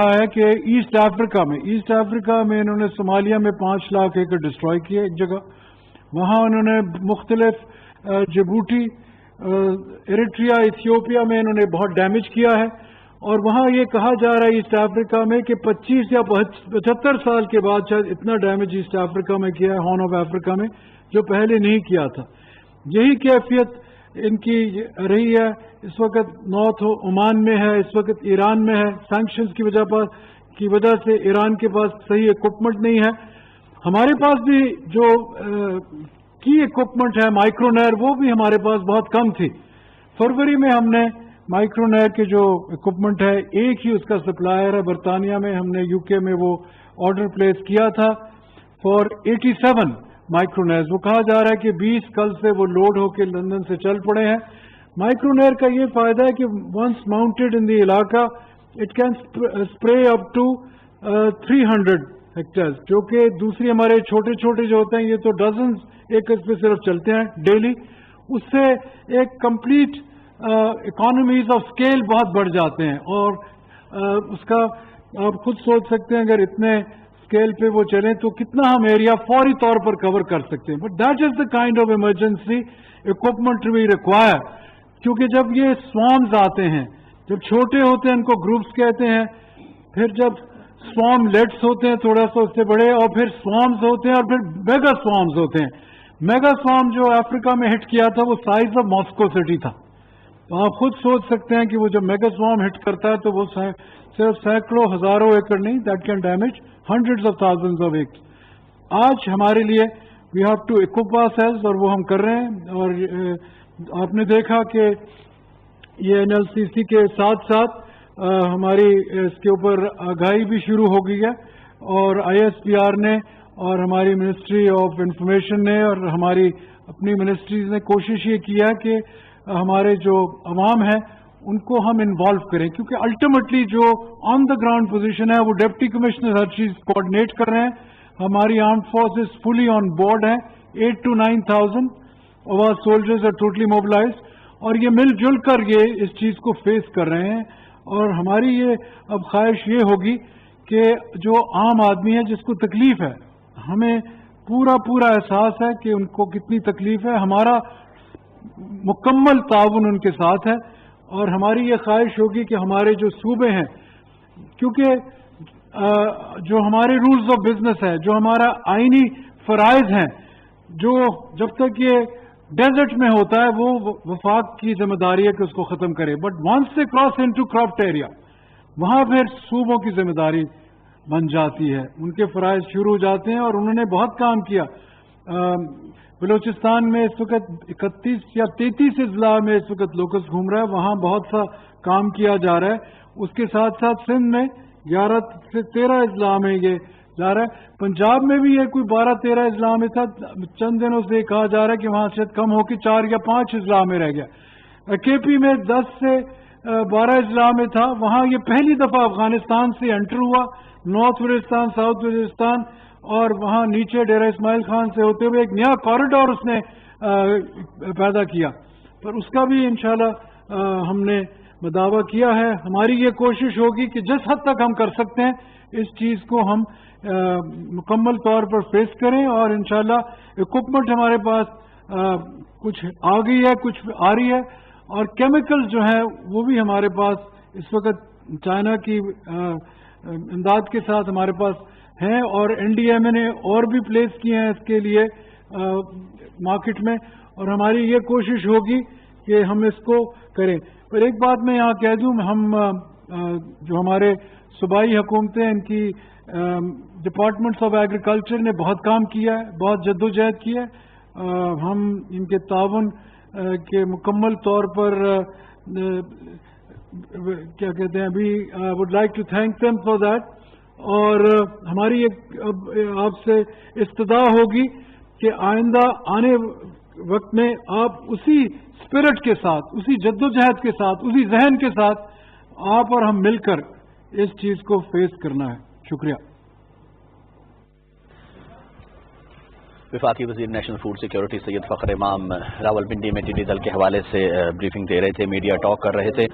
ہے کہ east Africa میں انہوں نے صومالیہ میں 5 لاکھ ایکڑ ڈسٹروائے کیے ایک جگہ. وہاں انہوں نے مختلف جبوٹی، ایریٹریا، ایتھیوپیا میں انہوں نے بہت ڈیمیج کیا ہے. اور وہاں یہ کہا جا رہا ہے ایسٹ افریقہ میں کہ 25 یا 75 سال کے بعد شاید اتنا ڈیمیج ایسٹ افریقہ میں کیا ہے، ہارن آف افریقہ میں، جو پہلے نہیں کیا تھا. یہی کیفیت ان کی رہی ہے. اس وقت نارتھ عمان میں ہے، اس وقت ایران میں ہے. سینکشنز کی وجہ سے ایران کے پاس صحیح اکوپمنٹ نہیں ہے. ہمارے پاس بھی جو کی اکوپمنٹ ہے مائکرونیر، وہ بھی ہمارے پاس بہت کم تھی. فروری میں ہم نے مائکرونیر کے جو اکوپمنٹ ہے، ایک ہی اس کا سپلائر ہے برطانیہ میں، ہم نے UK میں وہ آرڈر پلیس کیا تھا فار 87 مائکرونیئرز. وہ کہا جا رہا ہے کہ 20 کل سے وہ لوڈ ہو کے لندن سے چل پڑے ہیں. مائکرونیئر کا یہ فائدہ ہے کہ ونس ماؤنٹیڈ ان دی علاقہ it can spray up to 300 hectares, جو کہ دوسری ہمارے چھوٹے چھوٹے جو ہوتے ہیں یہ تو ڈزنز ایکرز پہ صرف چلتے ہیں ڈیلی. اس سے ایک کمپلیٹ اکانومیز آف اسکیل بہت بڑھ جاتے ہیں. اور اس کا آپ خود سوچ سکتے ہیں اگر اتنے اسکیل پہ وہ چلیں تو کتنا ہم ایریا فوری طور پر کور کر سکتے ہیں. But that is the kind of emergency equipment we require. کیونکہ جب یہ سوارمز آتے ہیں، جب چھوٹے ہوتے ہیں ان کو گروپس کہتے ہیں، پھر جب سوارم لیٹس ہوتے ہیں تھوڑا سا اس سے بڑے، اور پھر سوارمز ہوتے ہیں، اور پھر میگا سوارمز ہوتے ہیں. میگا سوارم جو افریقہ میں ہٹ کیا تھا وہ سائز آف ماسکو سٹی تھا. تو آپ خود سوچ سکتے ہیں کہ وہ جب میگا سوارم ہٹ کرتا ہے تو وہ صرف سینکڑوں ہزاروں ایکڑ نہیں، that can damage hundreds of thousands of acres. آج ہمارے لیے we have to occupy ourselves, اور وہ ہم کر رہے ہیں. اور آپ نے دیکھا کہ یہ NLCC کے ساتھ ساتھ ہماری اس کے اوپر آگاہی بھی شروع ہو گئی ہے. اور ISPR نے اور ہماری منسٹری آف انفارمیشن نے اور ہماری اپنی منسٹریز نے کوشش یہ کیا کہ ہمارے جو عوام ہیں ان کو ہم انوالو کریں، کیونکہ الٹیمیٹلی جو آن دا گراؤنڈ پوزیشن ہے وہ ڈپٹی کمشنر ہر چیز کوآرڈینیٹ کر رہے ہیں. ہماری armed forces fully on board ہیں. 8,000 to 9,000 our soldiers are totally mobilized. اور یہ مل جل کر یہ اس چیز کو فیس کر رہے ہیں. اور ہماری یہ اب خواہش یہ ہوگی کہ جو عام آدمی ہے جس کو تکلیف ہے، ہمیں پورا احساس ہے کہ ان کو کتنی تکلیف ہے. ہمارا مکمل تعاون ان کے ساتھ ہے. اور ہماری یہ خواہش ہوگی کہ ہمارے جو صوبے ہیں، کیونکہ جو ہمارے رولز آف بزنس ہے، جو ہمارا آئینی فرائض ہیں، جو جب تک یہ ڈیزرٹ میں ہوتا ہے وہ وفاق کی ذمہ داری ہے کہ اس کو ختم کرے. بٹ وانس سے کراس انٹو کراپٹ ایریا، وہاں پھر صوبوں کی ذمہ داری بن جاتی ہے، ان کے فرائض شروع ہو جاتے ہیں. اور انہوں نے بہت کام کیا. بلوچستان میں اس وقت 31 یا 33 اضلاع میں اس وقت لوکس گھوم رہا ہے، وہاں بہت سا کام کیا جا رہا ہے. اس کے ساتھ ساتھ سندھ میں 11 سے 13 اضلاع میں یہ جا رہا ہے. پنجاب میں بھی یہ کوئی 12-13 اضلاع میں تھا. چند دنوں سے کہا جا رہا ہے کہ وہاں شاید کم ہو کے 4 یا 5 اضلاع میں رہ گیا. KP میں 10 سے 12 اضلاع میں تھا. وہاں یہ پہلی دفعہ افغانستان سے انٹر ہوا، نارتھ وزیرستان، ساؤتھ وزیرستان، اور وہاں نیچے ڈیرہ اسماعیل خان سے ہوتے ہوئے ایک نیا کوریڈور اس نے پیدا کیا. پر اس کا بھی انشاءاللہ ہم نے مداوع کیا ہے. ہماری یہ کوشش ہوگی کہ جس حد تک ہم کر سکتے ہیں اس چیز کو ہم مکمل طور پر فیس کریں. اور انشاءاللہ اکوپمنٹ ہمارے پاس کچھ آ گئی ہے، کچھ آ رہی ہے. اور کیمیکل جو ہیں وہ بھی ہمارے پاس اس وقت چائنا کی امداد کے ساتھ ہمارے پاس ہیں. اور NDMA نے اور بھی پلیس کیے ہیں اس کے لیے مارکیٹ میں. اور ہماری یہ کوشش ہوگی کہ ہم اس کو کریں. پر ایک بات میں یہاں کہہ دوں، ہم جو ہمارے صوبائی حکومتیں، ان کی ڈپارٹمنٹس آف ایگریکلچر نے بہت کام کیا ہے، بہت جدوجہد کی ہے. ہم ان کے تعاون کے مکمل طور پر کیا کہتے ہیں، we would like to thank them for that. اور ہماری آپ سے استدعا ہوگی کہ آئندہ آنے وقت میں آپ اسی اسپرٹ کے ساتھ، اسی جدوجہد کے ساتھ، اسی ذہن کے ساتھ آپ اور ہم مل کر اس چیز کو فیس کرنا ہے. شکریہ. وفاقی وزیر نیشنل فوڈ سیکیورٹی سید فخر امام راولپنڈی میں ٹیڈی دل کے حوالے سے بریفنگ دے رہے تھے، میڈیا ٹاک کر رہے تھے.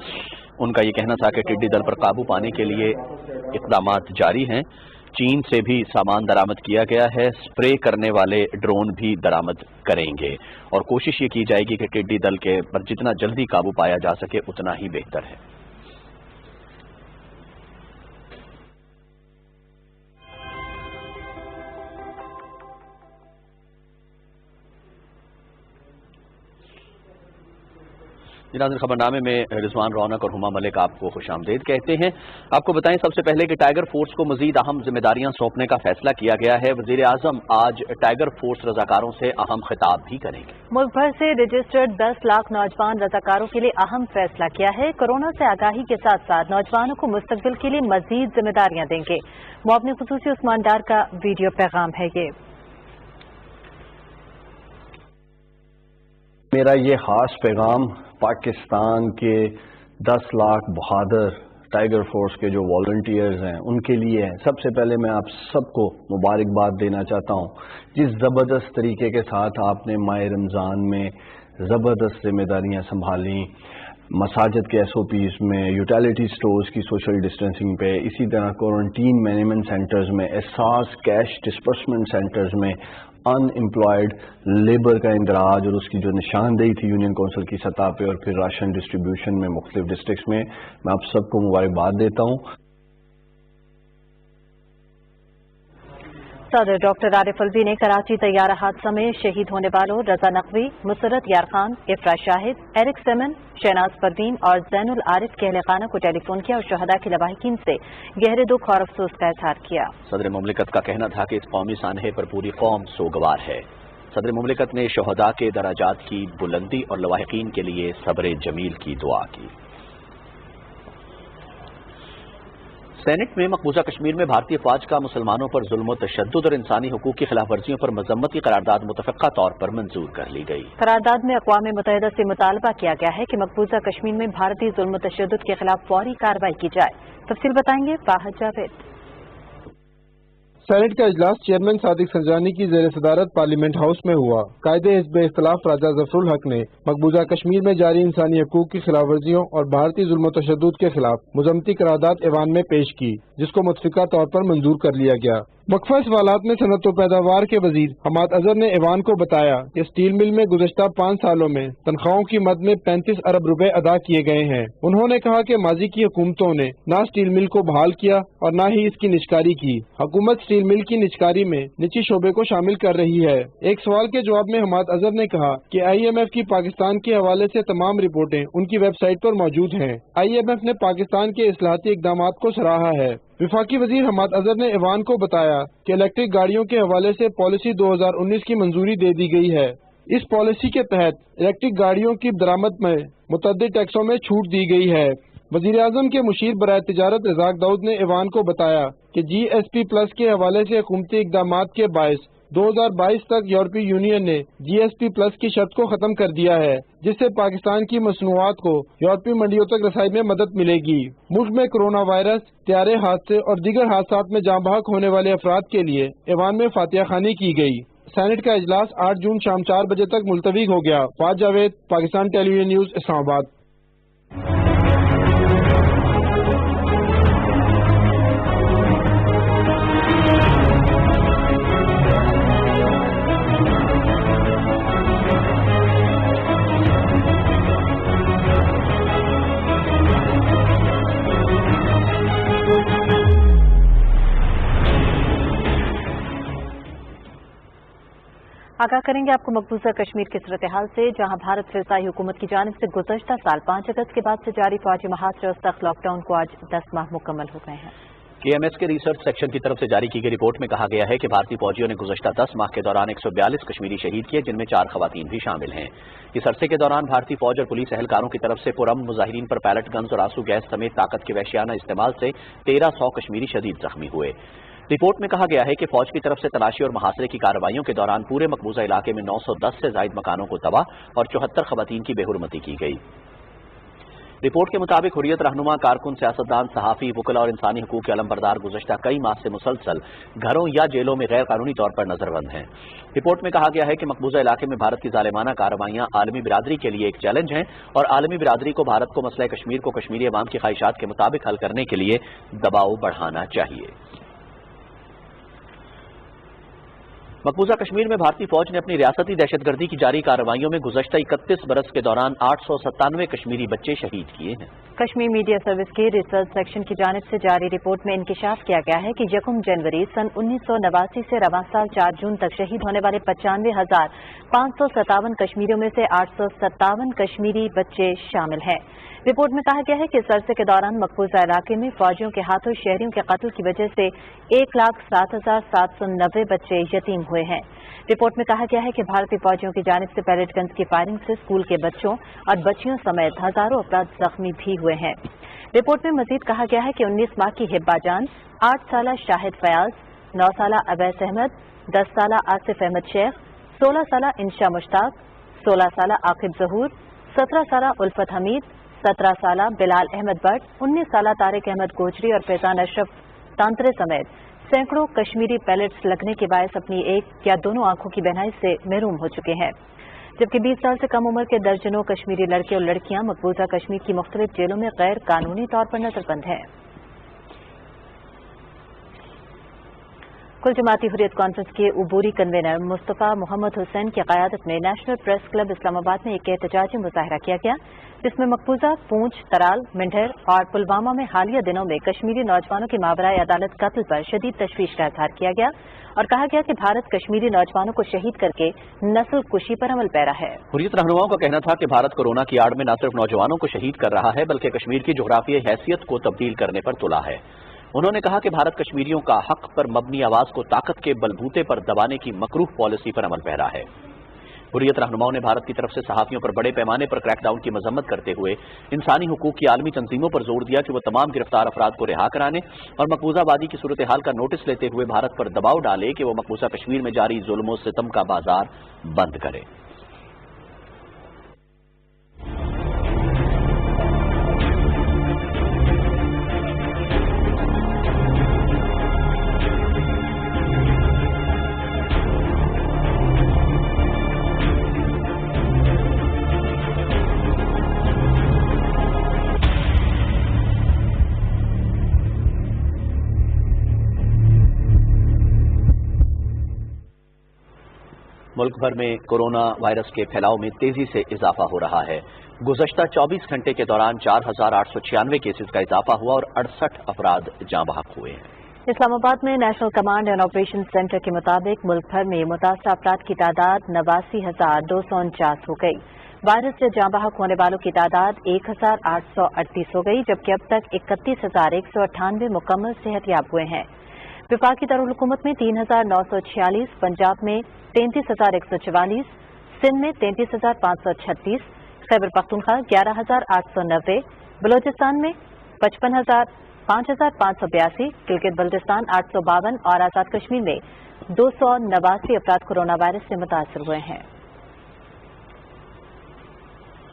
ان کا یہ کہنا تھا کہ ٹڈی دل پر قابو پانے کے لیے اقدامات جاری ہیں۔ چین سے بھی سامان درآمد کیا گیا ہے، اسپرے کرنے والے ڈرون بھی درآمد کریں گے اور کوشش یہ کی جائے گی کہ ٹڈی دل کے پر جتنا جلدی قابو پایا جا سکے اتنا ہی بہتر ہے۔ ناظرین، خبرنامے میں رضوان رونق اور ہما ملک آپ کو خوش آمدید کہتے ہیں۔ آپ کو بتائیں سب سے پہلے کہ ٹائیگر فورس کو مزید اہم ذمہ داریاں سونپنے کا فیصلہ کیا گیا ہے۔ وزیر اعظم آج ٹائیگر فورس رضاکاروں سے اہم خطاب بھی کریں گے۔ ملک بھر سے رجسٹرڈ 10 لاکھ نوجوان رضاکاروں کے لیے اہم فیصلہ کیا ہے۔ کورونا سے آگاہی کے ساتھ ساتھ نوجوانوں کو مستقبل کے لیے مزید ذمہ داریاں دیں گے۔ معاون خصوصی عثمان ڈار کا ویڈیو پیغام ہے یہ۔ میرا یہ خاص پیغام پاکستان کے 10 لاکھ بہادر ٹائیگر فورس کے جو والنٹیئرز ہیں ان کے لیے ہے۔ سب سے پہلے میں آپ سب کو مبارکباد دینا چاہتا ہوں جس زبردست طریقے کے ساتھ آپ نے ماہ رمضان میں زبردست ذمہ داریاں سنبھالیں، مساجد کے ایس او پیز میں، یوٹیلیٹی سٹورز کی سوشل ڈسٹینسنگ پہ، اسی طرح کوارنٹین مینجمنٹ سینٹرز میں، احساس کیش ڈسپرسمنٹ سینٹرز میں ان امپلائڈ لیبر کا اندراج اور اس کی جو نشاندہی تھی یونین کونسل کی سطح پہ اور پھر راشن ڈسٹریبیوشن میں مختلف ڈسٹرکٹس میں آپ سب کو مبارکباد دیتا ہوں۔ صدر ڈاکٹر عارف الوی نے کراچی طیارہ حادثہ میں شہید ہونے والوں رضا نقوی، مسرت یار خان، افرا شاہد، ایرک سیمن، شہناز پروین اور زین العارف کے اہل خانہ کو ٹیلی فون کیا اور شہداء کے لواحقین سے گہرے دکھ اور افسوس کا اظہار کیا۔ صدر مملکت کا کہنا تھا کہ اس قومی سانحے پر پوری قوم سوگوار ہے۔ صدر مملکت نے شہداء کے درجات کی بلندی اور لواحقین کے لیے صبر جمیل کی دعا کی۔ سینٹ میں مقبوضہ کشمیر میں بھارتی افواج کا مسلمانوں پر ظلم و تشدد اور انسانی حقوق کی خلاف ورزیوں پر مذمت کی قرارداد متفقہ طور پر منظور کر لی گئی۔ قرارداد میں اقوام متحدہ سے مطالبہ کیا گیا ہے کہ مقبوضہ کشمیر میں بھارتی ظلم و تشدد کے خلاف فوری کارروائی کی جائے۔ تفصیل بتائیں گے فاہد جاوید۔ سینٹ کا اجلاس چیئرمین صادق سنجانی کی زیر صدارت پارلیمنٹ ہاؤس میں ہوا۔ قائد حزب اختلاف راجہ ظفر الحق نے مقبوضہ کشمیر میں جاری انسانی حقوق کی خلاف ورزیوں اور بھارتی ظلم و تشدد کے خلاف مذمتی قرارداد ایوان میں پیش کی، جس کو متفقہ طور پر منظور کر لیا گیا۔ وقفہ سوالات میں صنعت و پیداوار کے وزیر حماد اظہر نے ایوان کو بتایا کہ اسٹیل مل میں گزشتہ 5 سالوں میں تنخواہوں کی مد میں 35 ارب روپے ادا کیے گئے ہیں۔ انہوں نے کہا کہ ماضی کی حکومتوں نے نہ اسٹیل مل کو بحال کیا اور نہ ہی اس کی نجکاری کی۔ حکومت اسٹیل مل کی نجکاری میں نجی شعبے کو شامل کر رہی ہے۔ ایک سوال کے جواب میں حماد اظہر نے کہا کہ آئی ایم ایف کی پاکستان کے حوالے سے تمام رپورٹیں ان کی ویب سائٹ پر موجود ہیں۔ آئی ایم ایف نے پاکستان کے اصلاحاتی اقدامات کو سراہا ہے۔ وفاقی وزیر حماد اظہر نے ایوان کو بتایا کہ الیکٹرک گاڑیوں کے حوالے سے پالیسی 2019 کی منظوری دے دی گئی ہے۔ اس پالیسی کے تحت الیکٹرک گاڑیوں کی درآمد میں متعدد ٹیکسوں میں چھوٹ دی گئی ہے۔ وزیر اعظم کے مشیر برائے تجارت رزاق داؤد نے ایوان کو بتایا کہ جی ایس پی پلس کے حوالے سے حکومتی اقدامات کے باعث 2022 تک یورپی یونین نے جی ایس پی پلس کی شرط کو ختم کر دیا ہے، جس سے پاکستان کی مصنوعات کو یورپی منڈیوں تک رسائی میں مدد ملے گی۔ ملک میں کرونا وائرس، طیارے حادثے اور دیگر حادثات میں جاں بحق ہونے والے افراد کے لیے ایوان میں فاتحہ خوانی کی گئی۔ سینٹ کا اجلاس 8 جون شام 4 بجے تک ملتوی ہو گیا۔ فاضل جاوید، پاکستان ٹیلی ویژن نیوز، اسلام آباد۔ آگاہ کریں گے آپ کو مقبوضہ کشمیر کی صورتحال سے، جہاں بھارت فضائی حکومت کی جانب سے گزشتہ سال 5 اگست کے بعد سے جاری فوجی محاصرے اور سخت لاک ڈاؤن کو آج 10 ماہ مکمل ہو گئے ہیں۔ کے ایم ایس کے ریسرچ سیکشن کی طرف سے جاری کی گئی رپورٹ میں کہا گیا ہے کہ بھارتی فوجیوں نے گزشتہ 10 ماہ کے دوران 142 کشمیری شہید کیے، جن میں 4 خواتین بھی شامل ہیں۔ اس عرصے کے دوران بھارتی فوج اور پولیس اہلکاروں کی طرف سے پرامن مظاہرین پر پیلٹ گنز اور آنسو گیس سمیت طاقت کے وحشیانہ استعمال سے 1300 کشمیری شدید زخمی ہوئے۔ رپورٹ میں کہا گیا ہے کہ فوج کی طرف سے تلاشی اور محاصرے کی کارروائیوں کے دوران پورے مقبوضہ علاقے میں 910 سے زائد مکانوں کو تباہ اور 74 خواتین کی بے حرمتی کی گئی۔ रिपोर्ट के मुताबिक हुर्रियत रहनुमा, कारकुन, सियासतदान, सहाफ़ी, वुकला और इंसानी हकूक़ के अलमबरदार गुज़श्ता कई माह से मुसलसल घरों या जेलों में गैर कानूनी तौर पर नजरबंद हैं। रिपोर्ट में कहा गया है कि मकबूजा इलाके में भारत की ज़ालिमाना कार्रवाइयाँ आलमी बिरादरी के लिए एक चैलेंज हैं और आलमी बिरादरी को भारत को मसला कश्मीर को कश्मीरी अवाम की ख्वाहिशात के मुताबिक हल करने के लिए दबाव बढ़ाना चाहिए। मकबूजा कश्मीर में भारतीय फौज ने अपनी रियासती दहशतगर्दी की जारी कार्रवाइयों में गुज़श्ता 31 बरस के दौरान 897 कश्मीरी बच्चे शहीद किए हैं। कश्मीर मीडिया सर्विस के रिसर्च सेक्शन की जानिब से जारी रिपोर्ट में इंकिशाफ किया गया है कि यकम जनवरी सन 1989 से रवां साल 4 जून तक शहीद होने वाले 95,557 कश्मीरियों में से 857 कश्मीरी बच्चे शामिल हैं। रिपोर्ट में कहा गया है कि इस अरसे के दौरान मकबूजा इलाके में फौजियों के हाथों शहरियों के कत्ल की वजह से 1,07,790 बच्चे यतीम हुए हैं। रिपोर्ट में कहा गया है कि भारतीय फौजियों की जानिब से पैलेट गन्स की फायरिंग से स्कूल के बच्चों और बच्चियों समेत हजारों अफराद जख्मी भी हुए हैं। रिपोर्ट में मजीद कहा गया है कि 19 माह की हिब्बा जान, 8 साला शाहिद फयाज, 9 साला अवैस अहमद, 10 साला आसिफ अहमद शेख, 16 साला इंशा मुश्ताक, 16 साला आकिब जहूर, 17 साला उल्फत हमीद, 17 साला बिलाल अहमद भट्ट, 19 साला तारिक अहमद गोजरी और फैजान अशरफ तांतरे समेत सैकड़ों कश्मीरी पैलेट्स लगने के बायस अपनी एक या दोनों आंखों की बहनाई से महरूम हो चुके हैं, जबकि 20 साल से कम उम्र के दर्जनों कश्मीरी लड़के और लड़कियां मकबूजा कश्मीर की मुख्तलिफ जेलों में गैर कानूनी तौर पर नजरबंद हैं। कुल जमाती हुर्रियत कॉन्फ्रेंस के उबूरी कन्वेनर मुस्तफा मोहम्मद हुसैन की क़यादत में नेशनल प्रेस क्लब इस्लामाबाद में एक एहतजाजी मुजाहरा किया गया, जिसमें मकबूजा, पूंछ, तराल, मिंढर और पुलवामा में हालिया दिनों में कश्मीरी नौजवानों के मावराए अदालत कत्ल पर शदीद तशवीश का इजहार किया गया और कहा गया कि भारत कश्मीरी नौजवानों को शहीद करके नस्ल कुशी पर अमल पैरा है। हुर्रियत रहनुमाओं का कहना था कि भारत कोरोना की आड़ में न सिर्फ नौजवानों को शहीद कर रहा है बल्कि कश्मीर की जोग्राफियाई हैसियत को तब्दील करने पर तुला है। उन्होंने कहा कि भारत कश्मीरियों का हक पर मबनी आवाज को ताकत के बलबूते पर दबाने की मकरूह पॉलिसी पर अमल पैरा है। हुर्रियत रहनुमाओं ने भारत की तरफ से सहाफियों पर बड़े पैमाने पर क्रैकडाउन की मजम्मत करते हुए इंसानी हुकूक की आलमी तंजीमों पर जोर दिया कि वो तमाम गिरफ्तार अफराद को रिहा कराने और मकबूजाबादी की सूरत हाल का नोटिस लेते हुए भारत पर दबाव डाले कि वो मकबूजा कश्मीर में जारी जुल्म सितम का बाजार बंद करे। मुल्क भर में कोरोना वायरस के फैलाव में तेजी से इजाफा हो रहा है। गुज़श्ता 24 घंटे के दौरान 4,896 केसेस का इजाफा हुआ और 68 अफराद जाँ बहक हुए हैं। इस्लामाबाद में national command and operation centre के मुताबिक मुल्क भर में मुतासर अफराद की तादाद 89,249 हो गई। वायरस से जाँ बहक होने वालों की तादाद 1,838 हो गई, जबकि अब तक 31,198 मुकम्मल सेहतयाब हुए हैं। वफाकी दारुल-हुकूमत में 3,946, पंजाब में 33,144, सिंध में 33,536, खैबर पख्तूनख्वा 11,890, बलोचिस्तान में 5,582, गिलगित बल्तिस्तान 852 और आजाद कश्मीर में 289 अफराद कोरोना वायरस से मुतासर हुए हैं।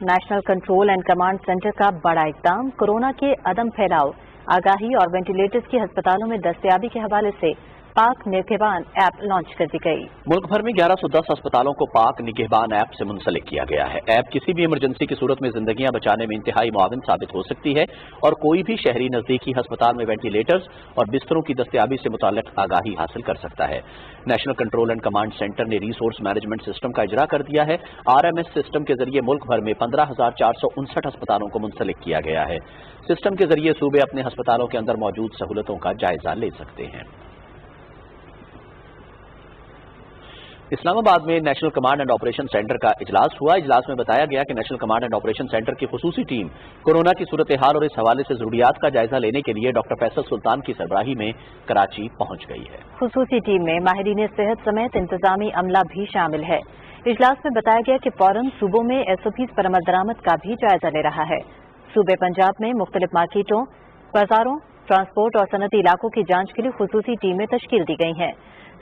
National control and command centre का बड़ा इक़दाम, कोरोना के अदम फैलाव, आगाही और वेंटिलेटर्स की अस्पतालों में दस्तयाबी के हवाले से पाक निगहबान ऐप लॉन्च कर दी गई। मुल्क भर में 1110 अस्पतालों को पाक निगहबान ऐप से मुंसलिक किया गया है। ऐप किसी भी इमरजेंसी की सूरत में जिंदगियां बचाने में इंतहाई मुआविन साबित हो सकती है और कोई भी शहरी नजदीकी अस्पताल में वेंटिलेटर्स और बिस्तरों की दस्तयाबी से मुताल्लिक आगाही हासिल कर सकता है। National control and command centre ने रिसोर्स मैनेजमेंट सिस्टम का इजरा कर दिया है। RMS सिस्टम के जरिए मुल्क भर में 15,459 अस्पतालों को मुंसलिक किया गया है। सिस्टम के जरिए सूबे अपने अस्पतालों के अंदर मौजूद सहूलतों का जायजा ले सकते हैं। इस्लामाबाद में national command and operation centre का इजलास हुआ। इजलास में बताया गया कि national command and operation centre की खुसूसी टीम कोरोना की सूरत हाल और इस हवाले से जरूरियात का जायजा लेने के लिए डॉक्टर फैसल सुल्तान की सरबराही में कराची पहुंच गई है। खुसूसी टीम में माहिरीन सेहत समेत इंतजामी अमला भी शामिल है। इजलास में बताया गया कि फौरन सूबों में SOPs पर अमल दरामद का भी जायजा ले रहा है। सूबे पंजाब में मुख्तलिफ मार्केटों, बाजारों ट्रांसपोर्ट और सनती इलाकों की जांच के लिए खुसूसी टीमें तश्कील दी गई हैं।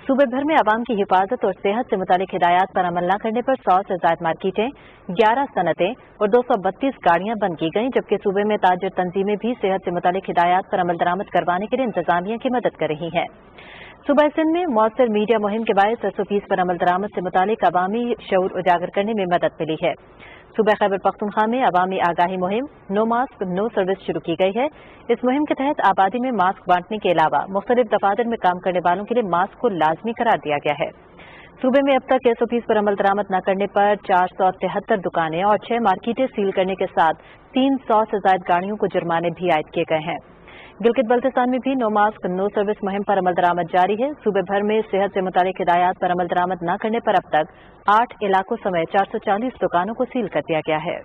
सूबे भर में आवाम की हिफाजत और सेहत से मुतालिक हिदायत पर अमल न करने पर 100 से ज्यादा मार्केटें, 11 सनतें और 232 गाड़ियां बंद की गईं, जबकि सूबे में ताजिर तंजीमें भी सेहत से मुतालिक हिदायत पर अमल दरामद करवाने के लिए इंतजामिया की मदद कर रही हैं। सूबा सिंध में मौसर मीडिया मुहिम के बायस SOPs पर अमल दरामद से मुतालिक अवामी शऊर उजागर करने में मदद मिली है। सूबा खैबर पख्तूनख्वा में अवामी आगाही मुहिम नो मास्क नो सर्विस शुरू की गई है। इस मुहिम के तहत आबादी में मास्क बांटने के अलावा मुख्तलिफ दफातर में काम करने वालों के लिए मास्क को लाजमी करार दिया गया है। सूबे में अब तक SOPs पर अमल दरामद न करने पर 473 दुकानें और 6 मार्केटें सील करने के साथ 300 से ज्यादा गाड़ियों को जुर्माने भी आयद किए गए हैं। गिलगित बल्तिस्तान में भी नो मास्क नो सर्विस मुहिम पर अमल दरामद जारी है। सूबे भर में सेहत से मुतालिक हिदायत पर अमल दरामद न करने पर अब तक 8 इलाकों समेत 440 दुकानों को सील कर दिया गया है।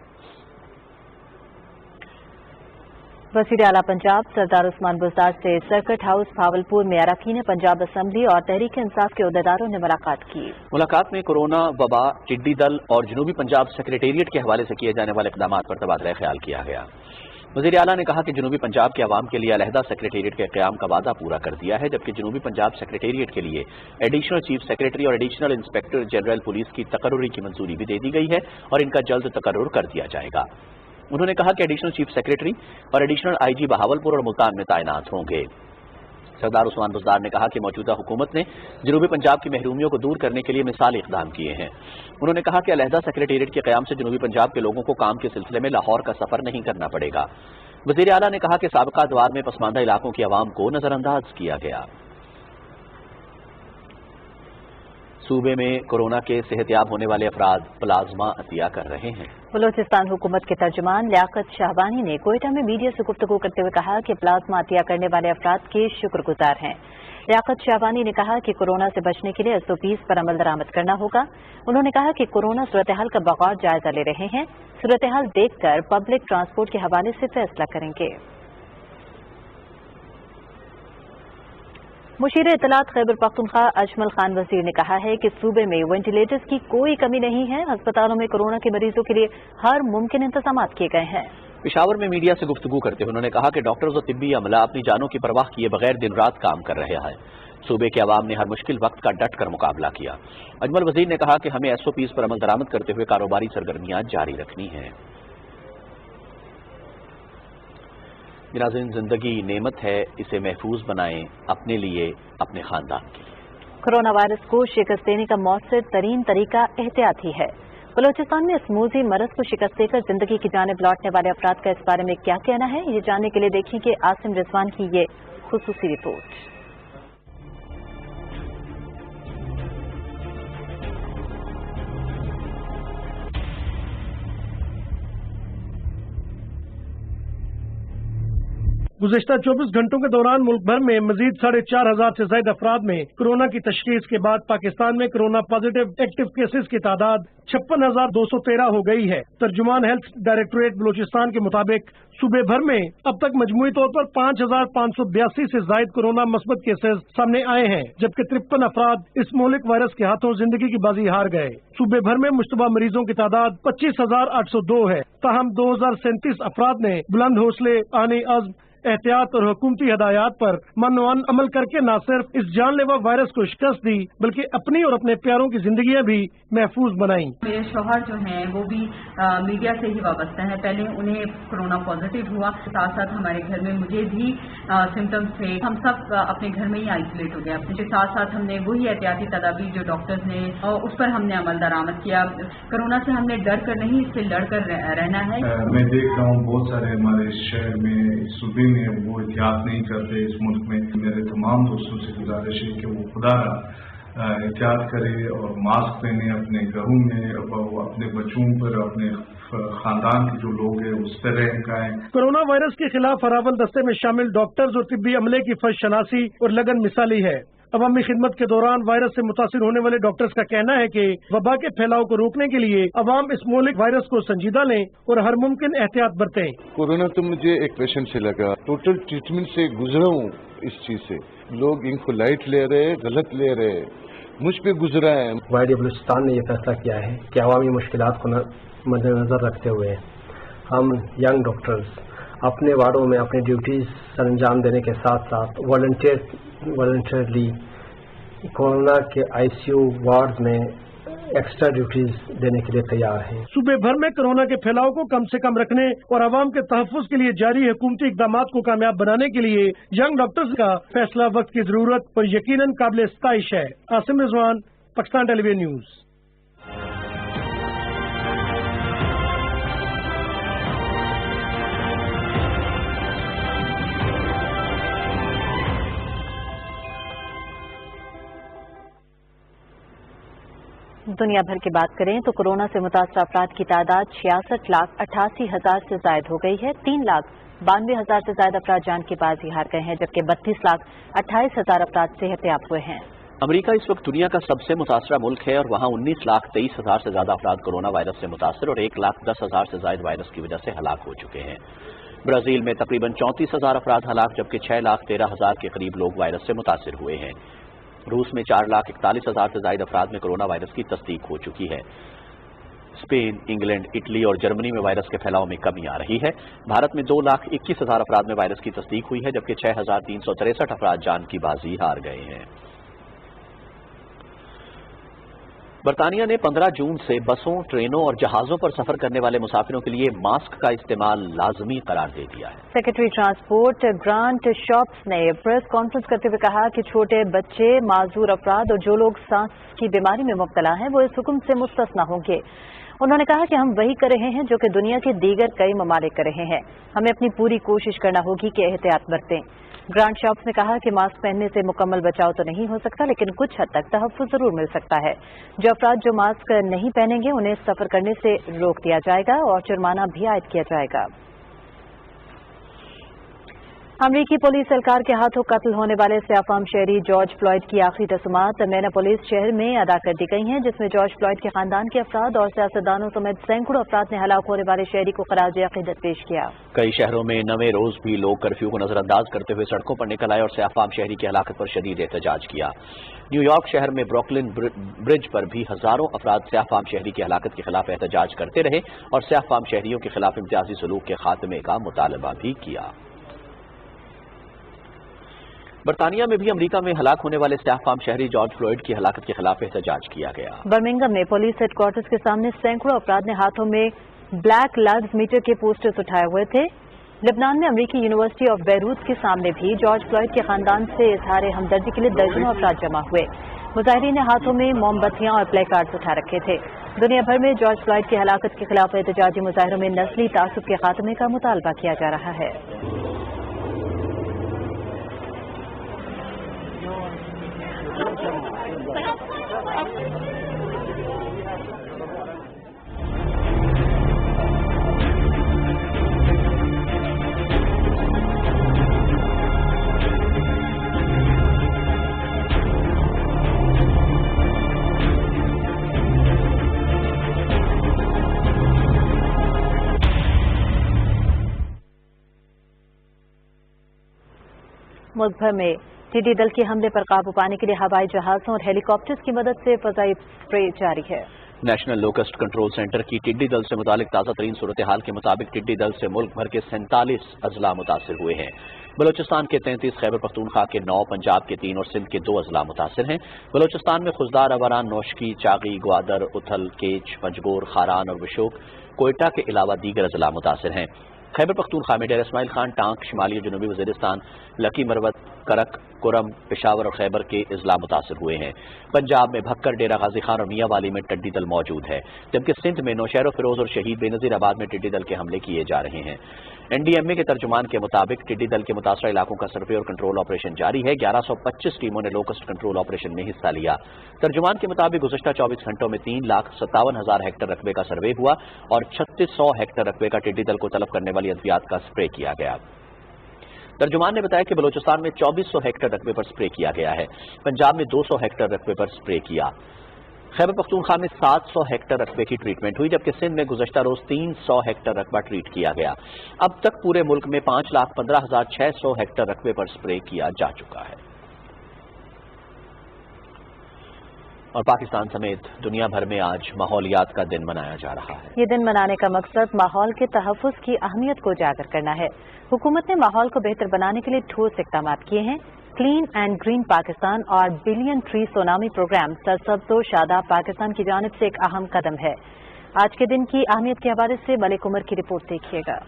वज़ीर आला पंजाब सरदार उस्मान बुज़दार से सर्किट हाउस भावलपुर में अरकान पंजाब असम्बली और तहरीक इंसाफ के अहदेदारों ने मुलाकात की। मुलाकात में कोरोना वबा, टिड्डी दल और जनूबी पंजाब सेक्रेटेरिएट के हवाले से किए जाने वाले इक़दाम पर तबादला ख्याल किया गया। वज़ीर आला ने कहा कि जनूबी पंजाब के अवाम के लिए अलहदा सेक्रेटेरिएट के क़याम का वादा पूरा कर दिया है, जबकि जनूबी पंजाब सेक्रेटेरिएट के लिए एडिशनल चीफ सेक्रेटरी और एडिशनल इंस्पेक्टर जनरल पुलिस की तकर्रुरी की मंजूरी भी दे दी गई है और इनका जल्द तकर्रुर कर दिया जाएगा। उन्होंने कहा कि एडिशनल चीफ सेक्रेटरी और एडिशनल IG बहावलपुर और मुल्तान में तैनात होंगे। सरदार उस्मान बुज़दार ने कहा कि मौजूदा हुकूमत ने जनूबी पंजाब की महरूमियों को दूर करने के लिए मिसाली इक़दाम किए हैं। उन्होंने कहा कि अलहदा सेक्रेटेरिएट के क़याम से जनूबी पंजाब के लोगों को काम के सिलसिले में लाहौर का सफ़र नहीं करना पड़ेगा। वज़ीर आला ने कहा कि साबिक़ा अदवार में पसमानदा इलाकों की आवाम को नज़रअंदाज किया गया। सूबे में कोरोना के सेहतियाब होने वाले अफराद प्लाज्मा अतिया कर रहे हैं। बलोचिस्तान हुकूमत के तर्जुमान लियाकत शाहबानी ने कोयटा में मीडिया से गुफ्तगू करते हुए कहा कि प्लाज्मा अतिया करने वाले अफराद के शुक्रगुजार हैं। लियाकत शाहबानी ने कहा कि कोरोना से बचने के लिए SOPs पर अमल दरामद करना होगा। उन्होंने कहा कि कोरोना सूरत हाल का बगौर जायजा ले रहे हैं। सूरत हाल देखकर पब्लिक ट्रांसपोर्ट के हवाले से फैसला करेंगे। मुशीर इत्तलात खैबर पख्तूनख्वा अजमल खान वजीर ने कहा है कि सूबे में वेंटिलेटर्स की कोई कमी नहीं है। अस्पतालों में कोरोना के मरीजों के लिए हर मुमकिन इंतजाम किए गए हैं। पेशावर में मीडिया से गुफ्तगू करते हुए उन्होंने कहा कि डॉक्टर्स और तिब्बी अमला अपनी जानों की परवाह किए बगैर दिन रात काम कर रहे हैं। सूबे के अवाम ने हर मुश्किल वक्त का डट कर मुकाबला किया। अजमल वजीर ने कहा कि हमें SOPs पर अमल दरामद करते हुए कारोबारी सरगर्मियां जारी रखनी हैं। नाज़रीन, जिंदगी नेमत है, इसे महफूज बनाएं अपने लिए, अपने खानदान के लिए। कोरोना वायरस को शिकस्त देने का मौसर तरीन तरीका एहतियात ही है। बलोचिस्तान में इस मूजी मरज को शिकस्त देकर जिंदगी की जानिब लौटने वाले अफराद का इस बारे में क्या कहना है, ये जानने के लिए देखिए कि आसिम रिजवान की ये खुसूसी रिपोर्ट। गुज़िश्ता 24 घंटों के दौरान मुल्क भर में मजीद 4,500 से ज्यादा अफराद में कोरोना की तशखीस के बाद पाकिस्तान में कोरोना पॉजिटिव एक्टिव केसेस की तादाद 56,213 हो गई है। तर्जुमान हेल्थ डायरेक्टोरेट बलूचिस्तान के मुताबिक सूबे भर में अब तक मजमूई तौर पर 5,582 से ज्यादा कोरोना मस्बत केसेस सामने आए हैं, जबकि 53 अफराद इस मौलिक वायरस के हाथों जिंदगी की बाजी हार गए। सूबे भर में मुश्तबा मरीजों की तादाद 25,802 है। ताहम 2,037 अफराद ने बुलंद हौसले, आने अज़्म, एहतियात और हुकूमती हदायत पर मनोअन अमल करके न सिर्फ इस जानलेवा वायरस को शिकस्त दी, बल्कि अपनी और अपने प्यारों की जिंदगियां भी महफूज बनाई। मेरे शौहर जो हैं वो भी मीडिया से ही वाबस्ता है। पहले उन्हें कोरोना पॉजिटिव हुआ, साथ साथ हमारे घर में मुझे भी सिम्टम्स थे। हम सब अपने घर में ही आइसोलेट हो गए। अपने साथ साथ हमने वही एहतियाती तदाबीर जो डॉक्टर्स ने उस पर हमने अमल दरामद किया। कोरोना से हमने डर कर नहीं, इससे लड़ कर रहना है। मैं देख रहा हूँ बहुत सारे हमारे शहर में सूबे में वो एहतियात नहीं करते। इस मुल्क में मेरे तमाम दोस्तों से गुजारिश है कि वो खुदा एहतियात करे और मास्क पहने अपने घरों में, अपने बच्चों पर, अपने खानदान के जो लोग हैं उस पर रहम खाएं। कोरोना वायरस के खिलाफ अरावल दस्ते में शामिल डॉक्टर्स और तिब्बी अमले की फर्ज शनासी और लगन मिसाली है। अवामी खिदमत के दौरान वायरस से मुतासिर होने वाले डॉक्टर्स का कहना है कि वबा के फैलाव को रोकने के लिए अवाम इस मौलिक वायरस को संजीदा लें और हर मुमकिन एहतियात बरतें। कोरोना तो मुझे एक पेशेंट से लगा, टोटल ट्रीटमेंट से गुजरा हूँ इस चीज से। लोग इनको लाइट ले रहे, गलत ले रहे, मुझ पे गुजरा है। वाइड बलूचिस्तान ने यह फैसला किया है कि अवामी मुश्किलात को मद्देनजर रखते हुए हम यंग डॉक्टर्स अपने वार्डों में अपनी ड्यूटीज सर अंजाम देने के साथ साथ वॉलंटियरली कोरोना के आईसीयू वार्ड में एक्स्ट्रा ड्यूटीज देने के लिए तैयार हैं। सूबे भर में कोरोना के फैलाव को कम से कम रखने और आवाम के तहफ़्फ़ुज़ के लिए जारी हुकूमती इक़दाम को कामयाब बनाने के लिए यंग डॉक्टर्स का फैसला वक्त की जरूरत और यकीनन काबिल इस्ताइश है। Asim Rizwan, Pakistan television news. दुनिया भर की बात करें तो कोरोना से मुतासर अफराद की तादाद 66,88,000 से जायद हो गई है। 3,92,000 से ज्यादा अफराद जान की बाजी हार गए हैं, जबकि 32,28,000 अफराद सेहतयाब हुए हैं। अमेरिका इस वक्त दुनिया का सबसे मुतासरा मुल्क है और वहाँ 19,23,000 से ज्यादा अफराद कोरोना वायरस से मुतासर और 1,10,000 से ज्यादा वायरस की वजह से हलाक हो चुके हैं। ब्राजील में तकरीबन 34,000 अफराद हलाक, जबकि 6,13,000 के करीब लोग वायरस से मुतासर हुए हैं। रूस में 4,41,000 से ज्यादा अफराद में कोरोना वायरस की तस्दीक हो चुकी है। स्पेन, इंग्लैंड, इटली और जर्मनी में वायरस के फैलाव में कमी आ रही है। भारत में 2,21,000 अफराद में वायरस की तस्दीक हुई है, जबकि 6,363 अफराद जान की बाजी हार गए हैं। बरतानिया ने 15 जून से बसों, ट्रेनों और जहाजों पर सफर करने वाले मुसाफिरों के लिए मास्क का इस्तेमाल लाजमी करार दे दिया है। सेक्रेटरी ट्रांसपोर्ट ग्रांट शॉप्स ने प्रेस कॉन्फ्रेंस करते हुए कहा कि छोटे बच्चे, माजूर अफराद और जो लोग सांस की बीमारी में मुब्तला हैं वो इस हुक्म से मुस्तस्ना होंगे। उन्होंने कहा कि हम वही कर रहे हैं जो कि दुनिया के दीगर कई ममालिक कर रहे हैं। हमें अपनी पूरी कोशिश करना होगी कि एहतियात बरतें। ग्रांट शॉप्स ने कहा कि मास्क पहनने से मुकम्मल बचाव तो नहीं हो सकता, लेकिन कुछ हद तक तहफ़्फ़ुज़ जरूर मिल सकता है। जो अफराद जो मास्क नहीं पहनेंगे उन्हें सफर करने से रोक दिया जाएगा और जुर्माना भी आयद किया जाएगा। अमरीकी पुलिस एहलकार के हाथों कत्ल होने वाले सियाफाम शहरी जॉर्ज फ्लॉयड की आखिरी रस्मात मिनेपोलिस शहर में अदा कर दी गई हैं, जिसमें जॉर्ज फ्लॉयड के खानदान के अफराद और सियासतदानों समेत सैकड़ों अफराद ने हलाक होने वाले शहरी को खराज अकीदत पेश किया। कई शहरों में नवे रोज भी लोग कर्फ्यू को नजरअंदाज करते हुए सड़कों पर निकल आए और सियाफाम शहरी की हलाकत पर शदीद एहतजाज किया। न्यूयॉर्क शहर में ब्रुकलिन ब्रिज पर भी हजारों अफराद सियाफाम शहरी की हलाकत के खिलाफ एहतजाज करते रहे और सियाफाम शहरियों के खिलाफ इम्तियाजी सलूक के खात्मे का मुतालबा भी किया। बरतानिया में भी अमेरिका में हलाक होने वाले सियाफाम शहरी जॉर्ज फ्लॉयड की हलाकत के खिलाफ एहतजाज किया गया। बर्मिंघम में पुलिस हेडक्वार्टर्स के सामने सैकड़ों अफराद ने हाथों में ब्लैक लाइव्स मैटर के पोस्टर्स उठाए हुए थे। लेबनान में अमेरिकी यूनिवर्सिटी ऑफ बेरूत के सामने भी जॉर्ज फ्लॉयड के खानदान से इजहार हमदर्दी के लिए दर्जनों अफराद जमा हुए। मुजाहिरीन ने हाथों में मोमबत्तियां और प्ले कार्ड्स उठा रखे थे। दुनिया भर में जॉर्ज फ्लॉयड की हलाकत के खिलाफ एहतजाजी मुजाहिरों में नस्ली तासुब के खात्मे का मुतालबा किया जा रहा है। मुल्क भर में टिड्डी दल के हमले पर काबू पाने के लिए हवाई जहाजों और हेलीकॉप्टर्स की मदद से फजाई स्प्रे जारी है। नेशनल लोकस्ट कंट्रोल सेंटर की टिड्डी दल से मुतालिक ताज़ा तरीन सूरत हाल के मुताबिक टिड्डी दल से मुल्क भर के 47 अजला मुतासिर हुए हैं। बलोचिस्तान के 33, खैबर पख्तूनख्वा के 9, पंजाब के 3 और सिंध के 2 अजला मुतासिर हैं। बलोचिस्तान में खुजदार, अवारान, नौशकी, चागी, ग्वादर, उथल, केच, पंजगोर, खारान और विशोक, कोयटा के अलावा दीगर अजला मुतासिर हैं। खैबर पख्तूनख्वा में डेरा इस्माइल खान, टांक, शिमाली और जनूबी वजीरिस्तान, लकी मरवत, करक, कुरम, पेशावर और खैबर के अजला मुतासर हुए हैं। पंजाब में भक्कर, डेरा गाजी खान और मियाँवाली में टिड्डी दल मौजूद है, जबकि सिंध में नौशहर, फिरोज और शहीद बेनज़ीर आबाद में टिड्डी दल के हमले किए जा रहे हैं। NDMA के तर्जुमान के मुताबिक टिड्डी दल के मुतासरा इलाकों का सर्वे और कंट्रोल ऑपरेशन जारी है। 1125 टीमों ने लोकस्ट कंट्रोल ऑपरेशन में हिस्सा लिया। तर्जुमान के मुताबिक गुज़श्ता 54 घंटों में 3,57,000 हेक्टर रकबे का सर्वे हुआ और 3600 हेक्टर रकबे का टिड्डी दल को तलब करने वाली अद्वियात का स्प्रे किया गया। तर्जुमान ने बताया कि बलोचिस्तान में 2400 हेक्टर रकबे पर स्प्रे किया गया है। पंजाब में 200 हेक्टर रकबे पर स्प्रे किया। खैबर पख्तूनख्वा में 700 हेक्टर रकबे की ट्रीटमेंट हुई, जबकि सिंध में गुज़श्ता रोज 300 हेक्टर रकबा ट्रीट किया गया। अब तक पूरे मुल्क में 5,15,600 हेक्टर रकबे पर स्प्रे किया जा चुका है। اور پاکستان سمیت دنیا بھر میں آج ماحولیات کا دن منایا جا رہا ہے۔ یہ دن منانے کا مقصد ماحول کے تحفظ کی اہمیت کو اجاگر کرنا ہے۔ حکومت نے ماحول کو بہتر بنانے کے لیے ٹھوس اقدامات کیے ہیں۔ کلین اینڈ گرین پاکستان اور بلین ٹری سونامی پروگرام سرسبز و شاداب پاکستان کی جانب سے ایک اہم قدم ہے۔ آج کے دن کی اہمیت کے حوالے سے ملک عمر کی رپورٹ دیکھیے گا۔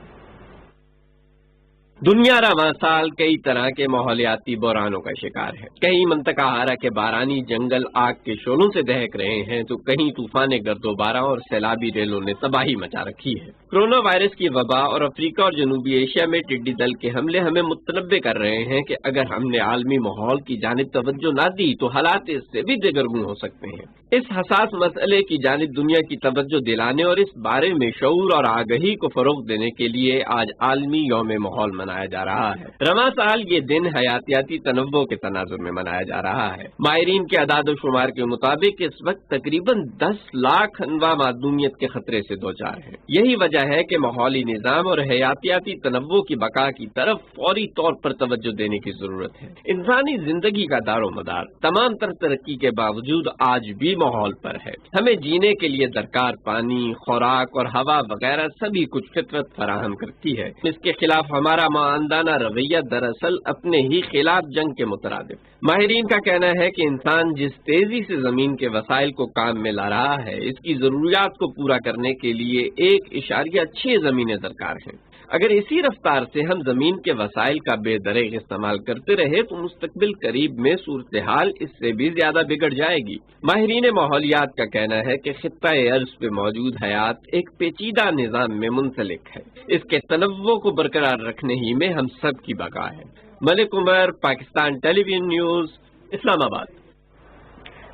دنیا رواں سال کئی طرح کے ماحولیاتی بحرانوں کا شکار ہے۔ کئی منطقہ ہارا کے بارانی جنگل آگ کے شعلوں سے دہک رہے ہیں تو کہیں طوفان گرد و بارہ اور سیلابی ریلوں نے تباہی مچا رکھی ہے۔ کرونا وائرس کی وبا اور افریقہ اور جنوبی ایشیا میں ٹڈی دل کے حملے ہمیں متنبع کر رہے ہیں کہ اگر ہم نے عالمی ماحول کی جانب توجہ نہ دی تو حالات اس سے بھی دگرگون ہو سکتے ہیں۔ اس حساس مسئلے کی جانب دنیا کی توجہ دلانے اور اس بارے میں شعور اور آگہی کو فروغ دینے کے لیے آج عالمی یوم ماحول منایا جا رہا ہے۔ رواں سال یہ دن حیاتیاتی تنوع کے تناظر میں منایا جا رہا ہے۔ ماہرین کے اعداد و شمار کے مطابق اس وقت تقریباً 10 لاکھ انواع معدومیت کے خطرے سے دوچار ہیں۔ یہی وجہ ہے کہ ماحولی نظام اور حیاتیاتی تنوع کی بقا کی طرف فوری طور پر توجہ دینے کی ضرورت ہے۔ انسانی زندگی کا دار و مدار تمام تر ترقی کے باوجود آج بھی ماحول پر ہے۔ ہمیں جینے کے لیے درکار پانی، خوراک اور ہوا وغیرہ سبھی کچھ فطرت فراہم کرتی ہے۔ اس کے خلاف ہمارا معاندانہ رویہ دراصل اپنے ہی خلاف جنگ کے مترادف۔ ماہرین کا کہنا ہے کہ انسان جس تیزی سے زمین کے وسائل کو کام میں لا رہا ہے، اس کی ضروریات کو پورا کرنے کے لیے 1.6 زمینیں درکار ہیں۔ اگر اسی رفتار سے ہم زمین کے وسائل کا بے دریغ استعمال کرتے رہے تو مستقبل قریب میں صورتحال اس سے بھی زیادہ بگڑ جائے گی۔ ماہرین ماحولیات کا کہنا ہے کہ خطہ ارض پہ موجود حیات ایک پیچیدہ نظام میں منسلک ہے۔ اس کے تنوع کو برقرار رکھنے ہی میں ہم سب کی بقا ہے۔ ملک عمر، پاکستان ٹیلی ویژن نیوز، اسلام آباد۔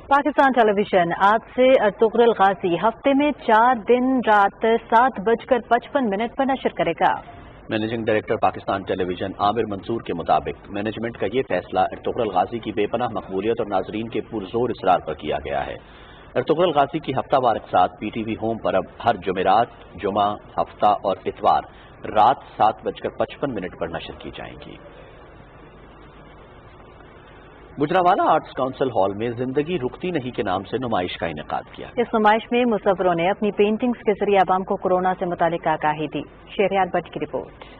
پاکستان ٹیلی ویژن آج سے ارطغرل غازی ہفتے میں 4 دن رات 7:55 پر نشر کرے گا۔ مینیجنگ ڈائریکٹر پاکستان ٹیلی ویژن عامر منصور کے مطابق مینجمنٹ کا یہ فیصلہ ارطغرل غازی کی بے پناہ مقبولیت اور ناظرین کے پرزور اصرار پر کیا گیا ہے۔ ارطغرل غازی کی ہفتہ وار اقساط پی ٹی وی ہوم پر اب ہر جمعرات، جمعہ، ہفتہ اور اتوار رات 7:55 پر نشر کی جائیں گی۔ گجرانوالہ آرٹس کونسل ہال میں زندگی رکتی نہیں کے نام سے نمائش کا انعقاد کیا۔ اس نمائش میں مصوروں نے اپنی پینٹنگز کے ذریعے عوام کو کورونا سے متعلق آگاہی دی۔ شہریار بٹ کی رپورٹ۔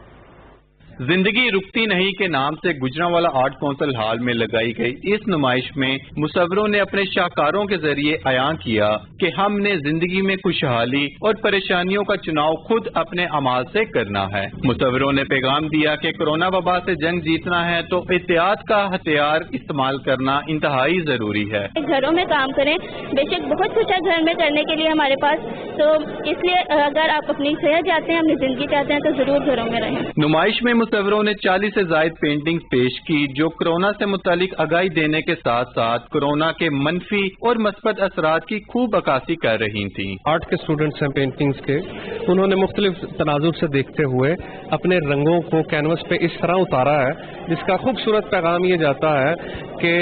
زندگی رکتی نہیں کے نام سے گجرانوالہ آرٹ کونسل ہال میں لگائی گئی اس نمائش میں مصوروں نے اپنے شاہکاروں کے ذریعے عیاں کیا کہ ہم نے زندگی میں خوشحالی اور پریشانیوں کا چناؤ خود اپنے اعمال سے کرنا ہے۔ مصوروں نے پیغام دیا کہ کورونا وبا سے جنگ جیتنا ہے تو احتیاط کا ہتھیار استعمال کرنا انتہائی ضروری ہے۔ گھروں میں کام کریں، بے شک بہت کچھ ہے گھر میں کرنے کے لیے ہمارے پاس، تو اس لیے اگر آپ اپنی صحت چاہتے ہیں، اپنی زندگی چاہتے ہیں تو ضرور گھروں میں رہیں۔ نمائش میں مصوروں نے 40 سے زائد پینٹنگز پیش کی جو کورونا سے متعلق آگاہی دینے کے ساتھ ساتھ کورونا کے منفی اور مثبت اثرات کی خوب عکاسی کر رہی تھیں۔ آرٹ کے اسٹوڈنٹس ہیں پینٹنگز کے، انہوں نے مختلف تناظر سے دیکھتے ہوئے اپنے رنگوں کو کینوس پہ اس طرح اتارا ہے جس کا خوبصورت پیغام یہ جاتا ہے کہ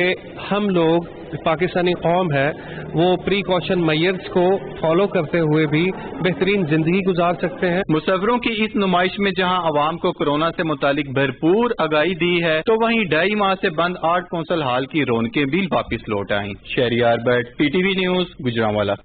ہم لوگ پاکستانی قوم ہے وہ پریکاشن میئرز کو فالو کرتے ہوئے بھی بہترین زندگی گزار سکتے ہیں۔ مصوروں کی اس نمائش میں جہاں عوام کو کورونا سے متعلق بھرپور آگاہی دی ہے تو وہیں 2.5 ماہ سے بند آرٹ کونسل ہال کی رونقیں بھی واپس لوٹ آئیں۔ Shehryar Butt, P T V news, Gujranwala.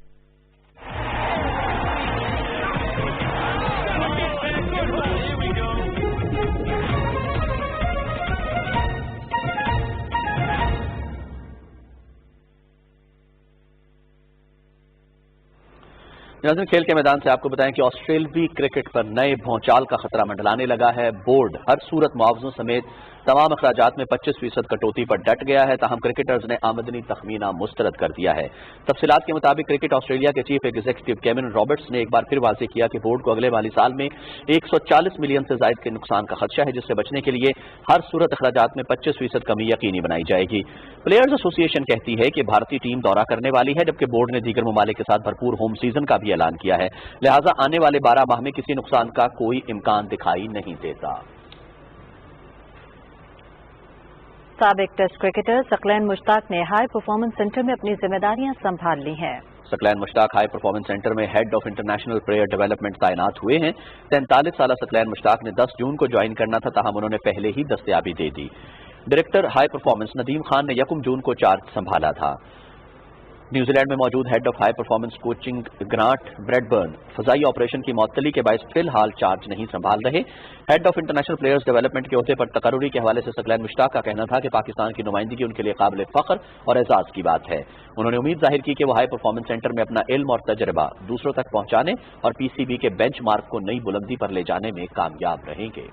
ناظرین، کھیل کے میدان سے آپ کو بتائیں کہ آسٹریلوی کرکٹ پر نئے بھونچال کا خطرہ منڈلانے لگا ہے۔ بورڈ ہر صورت معاوضوں سمیت تمام اخراجات میں 25% کٹوتی پر ڈٹ گیا ہے، تاہم کرکٹرز نے آمدنی تخمینہ مسترد کر دیا ہے۔ تفصیلات کے مطابق کرکٹ آسٹریلیا کے چیف ایگزیکٹو کیمرن رابرٹس نے ایک بار پھر واضح کیا کہ بورڈ کو اگلے مالی سال میں 140 ملین سے زائد کے نقصان کا خدشہ ہے، جس سے بچنے کے لیے ہر صورت اخراجات میں 25% کمی یقینی بنائی جائے گی۔ پلیئرز ایسوسی ایشن کہتی ہے کہ بھارتی ٹیم دورہ کرنے والی ہے، جبکہ بورڈ نے دیگر ممالک کے ساتھ بھرپور ہوم سیزن کا بھی اعلان کیا ہے، لہٰذا آنے والے 12 ماہ میں کسی نقصان کا کوئی امکان دکھائی نہیں دیتا۔ سابق ٹیسٹ کرکٹر ثقلین مشتاق نے ہائی پرفارمنس سینٹر میں اپنی ذمہ داریاں سنبھال لی ہیں۔ Saqlain Mushtaq high performance centre میں head of international player development تعینات ہوئے ہیں۔ 43 سالہ ثقلین مشتاق نے 10 جون کو جوائن کرنا تھا، تاہم انہوں نے پہلے ہی دستیابی دے دی۔ Director high performance Nadeem Khan نے 1 جون کو چارج سنبھالا تھا۔ نیوزی لینڈ میں موجود head of high performance coaching Grant Bradburn فضائی آپریشن کی معطلی کے باعث فی الحال چارج نہیں سنبھال رہے. Head of international players development کے عہدے پر تقرری کے حوالے سے ثقلین مشتاق کا کہنا تھا کہ پاکستان کی نمائندگی ان کے لیے قابل فخر اور اعزاز کی بات ہے. انہوں نے امید ظاہر کی کہ وہ ہائی پرفارمنس سینٹر میں اپنا علم اور تجربہ دوسروں تک پہنچانے اور پی سی بی کے بینچ مارک کو نئی بلندی پر لے جانے میں کامیاب رہیں گے.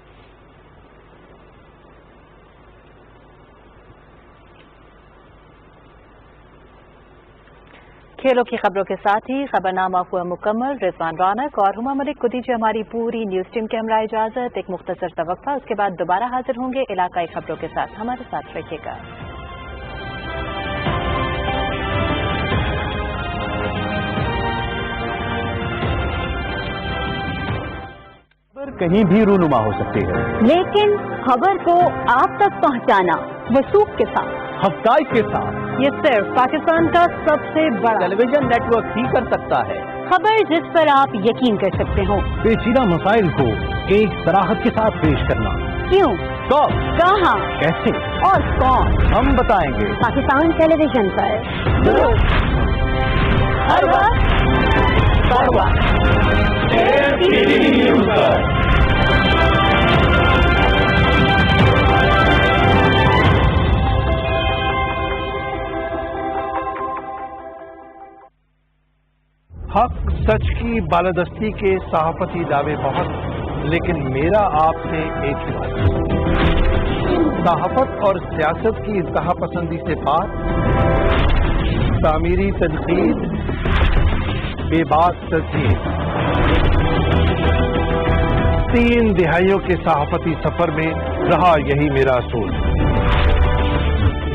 کھیلوں کی خبروں کے ساتھ ہی خبرنامہ ہوا مکمل. رضوان رونق اور ہما ملک کو دیجیے ہماری پوری نیوز ٹیم کے ہمراہ اجازت. ایک مختصر توقفہ، اس کے بعد دوبارہ حاضر ہوں گے علاقائی خبروں کے ساتھ. ہمارے ساتھ رکھیے گا. خبر کہیں بھی رونما ہو سکتی ہے، لیکن خبر کو آپ تک پہنچانا وثوق کے ساتھ، حقائق کے ساتھ، یہ صرف پاکستان کا سب سے بڑا ٹیلی ویژن نیٹ ورک ہی کر سکتا ہے. خبر جس پر آپ یقین کر سکتے ہوں. پیچیدہ مسائل کو ایک صراحت کے ساتھ پیش کرنا. کیوں، کب، کہاں، کیسے اور کون، ہم بتائیں گے. پاکستان ٹیلی ویژن پر ہر وقت حق سچ کی بالادستی کے صحافتی دعوے بہت، لیکن میرا آپ سے ایک ہی بات، صحافت اور سیاست کی انتہا پسندی سے پاک، تعمیری تنقید، بے باک تجزیے. 3 دہائیوں کے صحافتی سفر میں رہا یہی میرا اصول،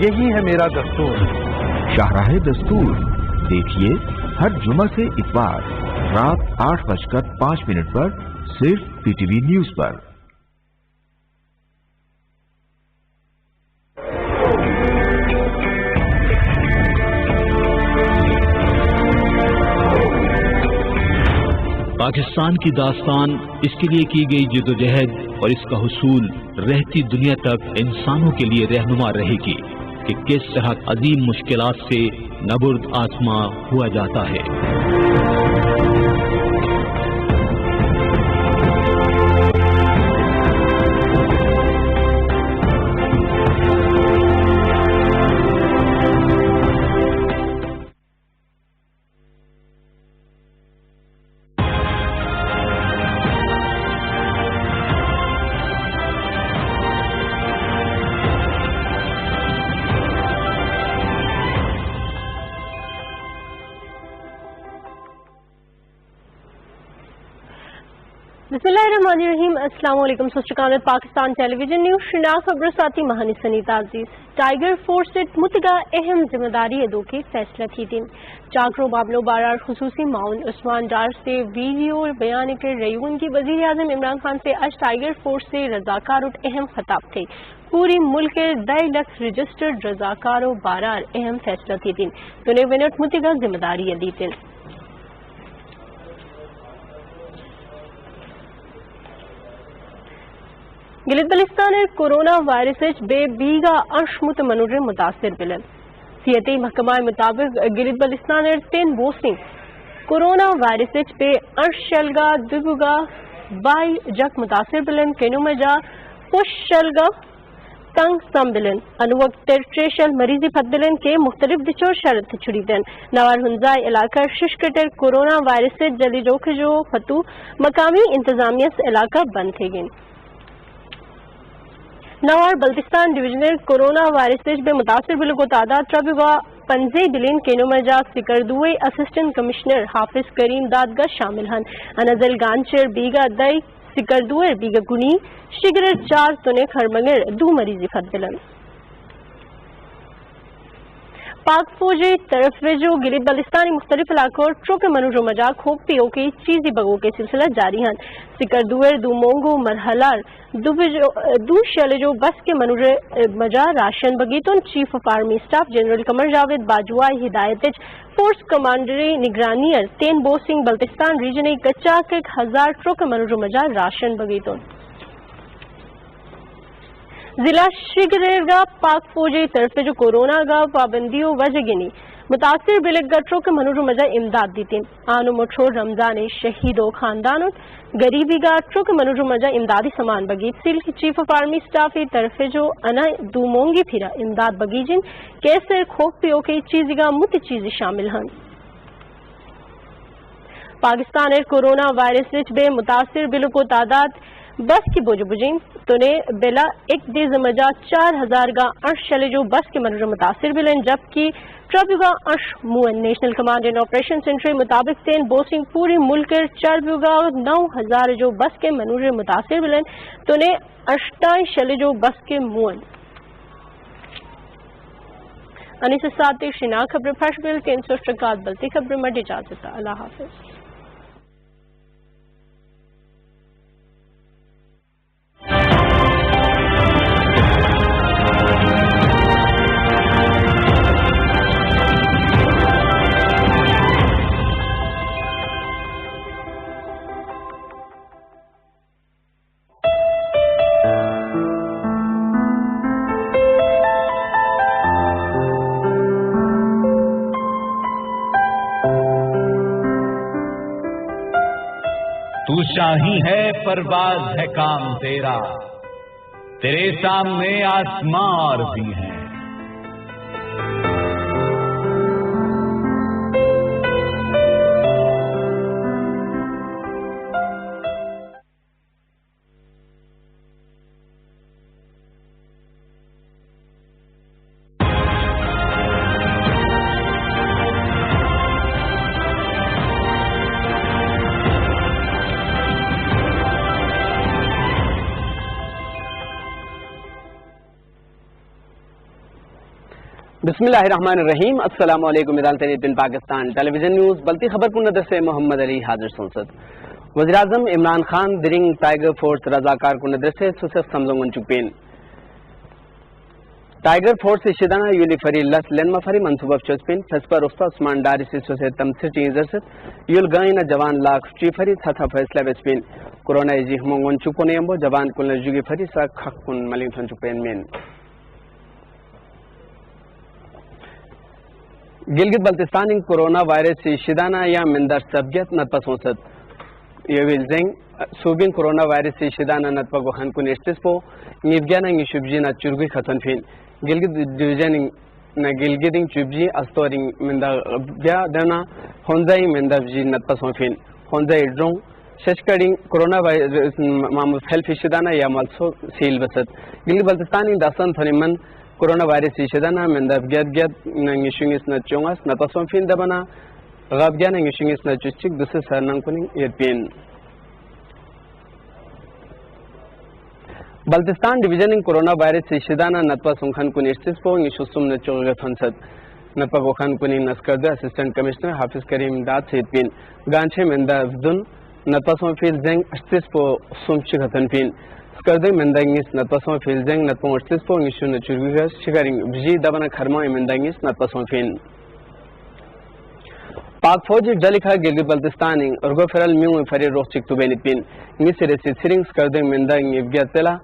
یہی ہے میرا دستور. شاہراہ دستور دیکھیے ہر جمعہ سے اتوار رات 8:05 پر صرف پی ٹی وی نیوز پر. پاکستان کی داستان، اس کے لیے کی گئی جدوجہد اور اس کا حصول رہتی دنیا تک انسانوں کے لیے رہنما رہے گی کہ کس طرح عظیم مشکلات سے نبرد آزما ہوا جاتا ہے. بسم اللہ الرحمن الرحیم. السلام علیکم. سوچکان پاکستان ٹیلی ویژن نیوز شناس خبر ساتھی مہانی سنیتا عزیز. ٹائیگر فورس متگا اہم ذمہ داری ادو کے فیصلہ تھی دن چاکروں معاملوں بارار خصوصی معاون عثمان ڈار سے ویڈیو بیان کر ریون کی وزیر اعظم عمران خان سے آج ٹائیگر فورس سے رضاکار اہم خطاب تھے. پوری ملک کے 2.5 لاکھ رجسٹرڈ رضاکاروں بارار اہم فیصلہ تھی دن تو ونٹ متگا ذمہ داری ادی دن. گلت بلستان کورونا وائرس بے بیگا اشمت منور متاثر بلن. صحتی محکمہ مطابق گلت بلستان 10 بوسنگ کورونا وائرس بے اش شلگا دگا بائی جک متاثر بلن کینو مجا خوش شلگا تنگ سم بلن انوق ترشل مریضی پت بلن کے مختلف دچو شرط چھڑی دن. نوار ہنزائی علاقہ ششکٹر کورونا وائرس جلی روک جو فتو مقامی انتظامیہ سے علاقہ بند تھے گئے. نوار بلتستان ڈویژنل کورونا وائرس میں متاثر بلوں کو تعداد ٹربیوا 15 بلین کینو مجا سکردوئے اسسٹنٹ کمشنر حافظ کریم دادگاہ شامل ہن. انزل گانچر بیگا دئی سکردوئے بیگا گنی شگر 4 تنے خرمگر 2 مریضی فت بلن. پاک فوجی طرف جو گلت بلستانی مختلف علاقوں اور ٹرک منوجو مجا کھوپ پیو کی چیزی بگو کے سلسلہ جاری ہیں. سکردوئر 2 مونگو مرحلہ دو شلجو بس کے منور مجا راشن بگیتون chief of army staff general Qamar Javed باجوائی ہدایت فورس کمانڈری نگرانی 10 بوسنگ بلتستان ریجن کچا کے 1000 ٹرک منوجو مجا راشن بگیتون. ضلع شگریگا پاک فوجی طرف جو کورونا گا پابندیوں وجہ گنی متاثر بلک گٹروں کے منور مجا امداد دیتین آنو مٹھو رمضان شہیدوں خاندانوں غریبی گاٹروں کے منور مجا امدادی سامان بگیت سیل کی چیف آف آرمی سٹاف طرف جو انا دومونگی پھرا امداد بگیجن کیسر کھوک پیو کے چیزی گا مت چیزی شامل ہیں. پاکستان کورونا وائرس بے متاثر بلوں کو تعداد بس کی بوجھ بجیں تو نے بلا ایک دے زمجا 4000 گا ارش چلے جو بس کے منور متاثر بلن جبکہ چربیوگا ارش موئن national command and operation centre مطابق تین بوسنگ پوری ملک چربیوگا 9000 جو بس کے منور متاثر بلن تو نے 28 چلے جو بس کے موئن انیس ساتھ شنا خبر پھش بل 300 ٹکات بلتی خبر مڈ اجازت. اللہ حافظ. تو شاہی ہے پرواز ہے کام تیرا، تیرے سامنے آسماں اور بھی ہیں. بسم اللہ الرحمن الرحیم. السلام علیکم. بن پاکستان ٹیلی ویژن نیوز بلتی خبر کو نظر سے محمد علی حاضر سنسد. وزیراعظم عمران خان درنگ ٹائیگر فورس رضاکار کو نظر سے سوسف سمزنگن چپین ٹائیگر فورس شدانہ یولی فری لس لن مفری منصوبہ چسپین فسپر استا عثمان ڈاری سے سوسے تمسر چینزر سے یول گائن جوان لاکھ چی فری تھا فیصلہ وسپین کورونا جی ہمونگن چپو نیمبو جوان کل جوگی فری سا خق کن ملین چپین مین. گلگت بلتستان کورونا وائرس سے شدانہ یا مندر سبجت نتپا سونست یویل زنگ سوبین کورونا وائرس سے شدانہ نتپا گوخن کو نشتس پو نیفگیانا نگی شبجی نا چرگی خطن فین گلگت ڈویژن نا گلگتنگ چبجی استورنگ مندر بیا دینا ہونزائی مندر جی نتپا سون فین ہونزائی ڈرون ششکڑنگ کورونا وائرس معمول ہیلف شدانہ یا ملسو سیل بسد گلگت بلتستان داستان تھنمن کورونا وائرس شدانہ مندر گد ننگشنگس نہ چونگس نہ پسون فین دبنا غاب گیا ننگشنگس نہ چچک دس سرنگ کننگ ایرپین. بلتستان ڈویژن کورونا وائرس شدانہ نتپا سنخن کن ارتس پو نشستم نہ چوغ فنسد نتپا گوخن کننگ نسکرد اسسٹنٹ کمشنر حافظ کریم داد سے ایرپین گانچے مندر افزن نتپا سون فیل زنگ ارتس پو سمچ خطن فین کردے مندنگس نتپسوں فیلزنگ نتپوں ارتس پو نشو نچورگس شکرنگ بجی دبنا کھرما مندنگس نتپسوں فین. پاک فوج ڈلکھا گلگت بلتستان ارگو فرل میو فری روح چکتو بینت پین نس رسی سرنگس کردے مندنگ افگیتلا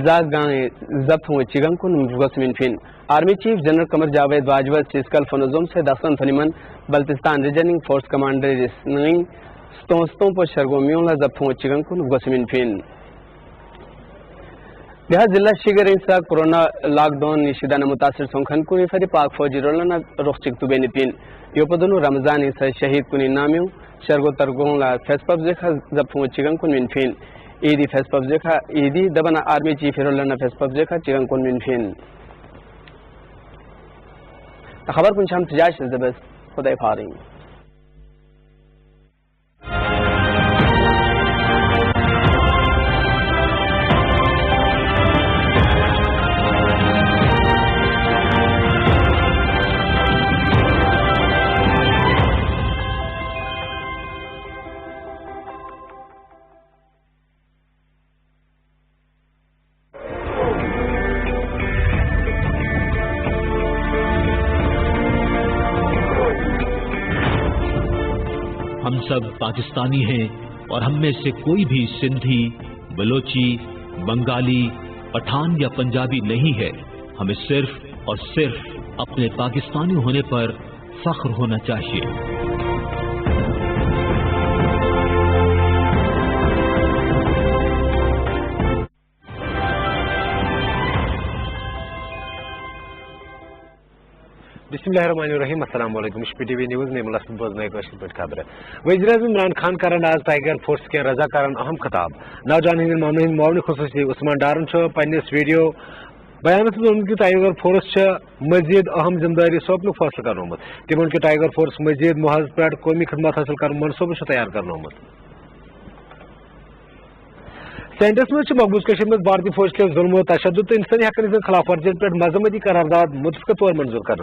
زاد گانے ضبط ہوئے چگن کو نمجگس من فین. Army chief general Qamar Javed Bajwa چیسکل فنظم سے داستان فنیمن بلتستان ریجننگ فورس کمانڈر رسننگ ستوں پر شرگو میولا ضبط ہوئے چگن کو نمجگس من فین. بہار ضلع شگر انسا کورونا لاک ڈاؤن نشیدانہ متاثر سنکھن کنی فری پاک فوجی رولنا رخ چکتو بینی پین یو پدنو رمضان انسا شہید کنی نامیو شرگو ترگون لا فیس پب زیخا زبطوں چگن کن من فین ایدی فیس پب زیخا ایدی دبنا آرمی چیف رولنا فیس پب زیخا چگن کن من فین. خبر کنچ ہم تجاش زبست خدای فارین. ہم سب پاکستانی ہیں اور ہم میں سے کوئی بھی سندھی، بلوچی، بنگالی، پٹھان یا پنجابی نہیں ہے. ہمیں صرف اور صرف اپنے پاکستانی ہونے پر फख्र होना चाहिए। बिस्मिल्लाहिर्रहमानिर्रहीम, अस्सलाम वालेकुम। PTV न्यूज़ में मुलासिब बोलने को खबर है। वज़ीर-ए-आज़म इमरान खान करन आज टाइगर फोर्स के रजाकारन अहम खिताब। नौजवान हिंद मामले मुआवन खुसूसी उस्मान डारन पन्निस वीडियो बयानस उनकी टाइगर फोर्स मजीद अहम जिम्मेदारी सौंपने फैसला कर तिमन के टाइगर फोर्स मजीद मुहज पे कौमी खदमात हासिल कर मनसूबे तैयार कर सेंटर्स में मकबूज कशीर में भारतीय फौज के जुल्म तशद्दुद तो इंसानी हकन खिलाफ वर्जियन पे मजम्मती करारदाद मुतफ़क़ तौर मंजूर कर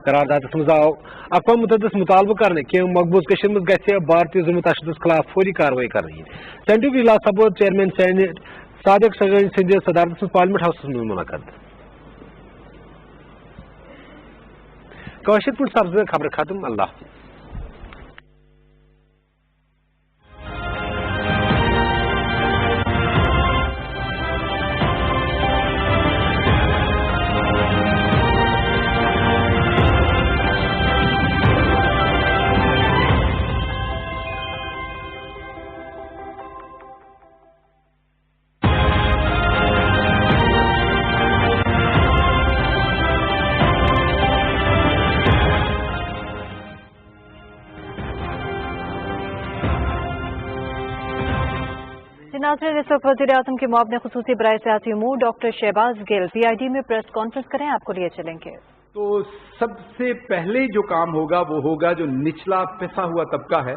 करारदाद मज आव अक़वाम मुत्तहिदा मुतालबा करने कि मकबूज कशीर में गि भारतीय जुल्म तशद्दुद खिलाफ फौरी कार्रवाई कर रही है। सेंट्रल इजलास सपोज चेयरमैन सेनेट सादिक सगन सिंध सदारत में पार्लियामेंट हाउस में मुलाकात। कौशिक सब्ज़ खबर खत्म। अल्लाह। नाज़रीन, इस वक्त वज़ीर-ए-आज़म के मुआविन ख़ुसूसी बराए सियासी उमूर डॉक्टर शहबाज गिल PID में प्रेस कॉन्फ्रेंस करें, आपको लिए चलेंगे। तो सबसे पहले जो काम होगा वो होगा जो निचला पिसा हुआ तबका है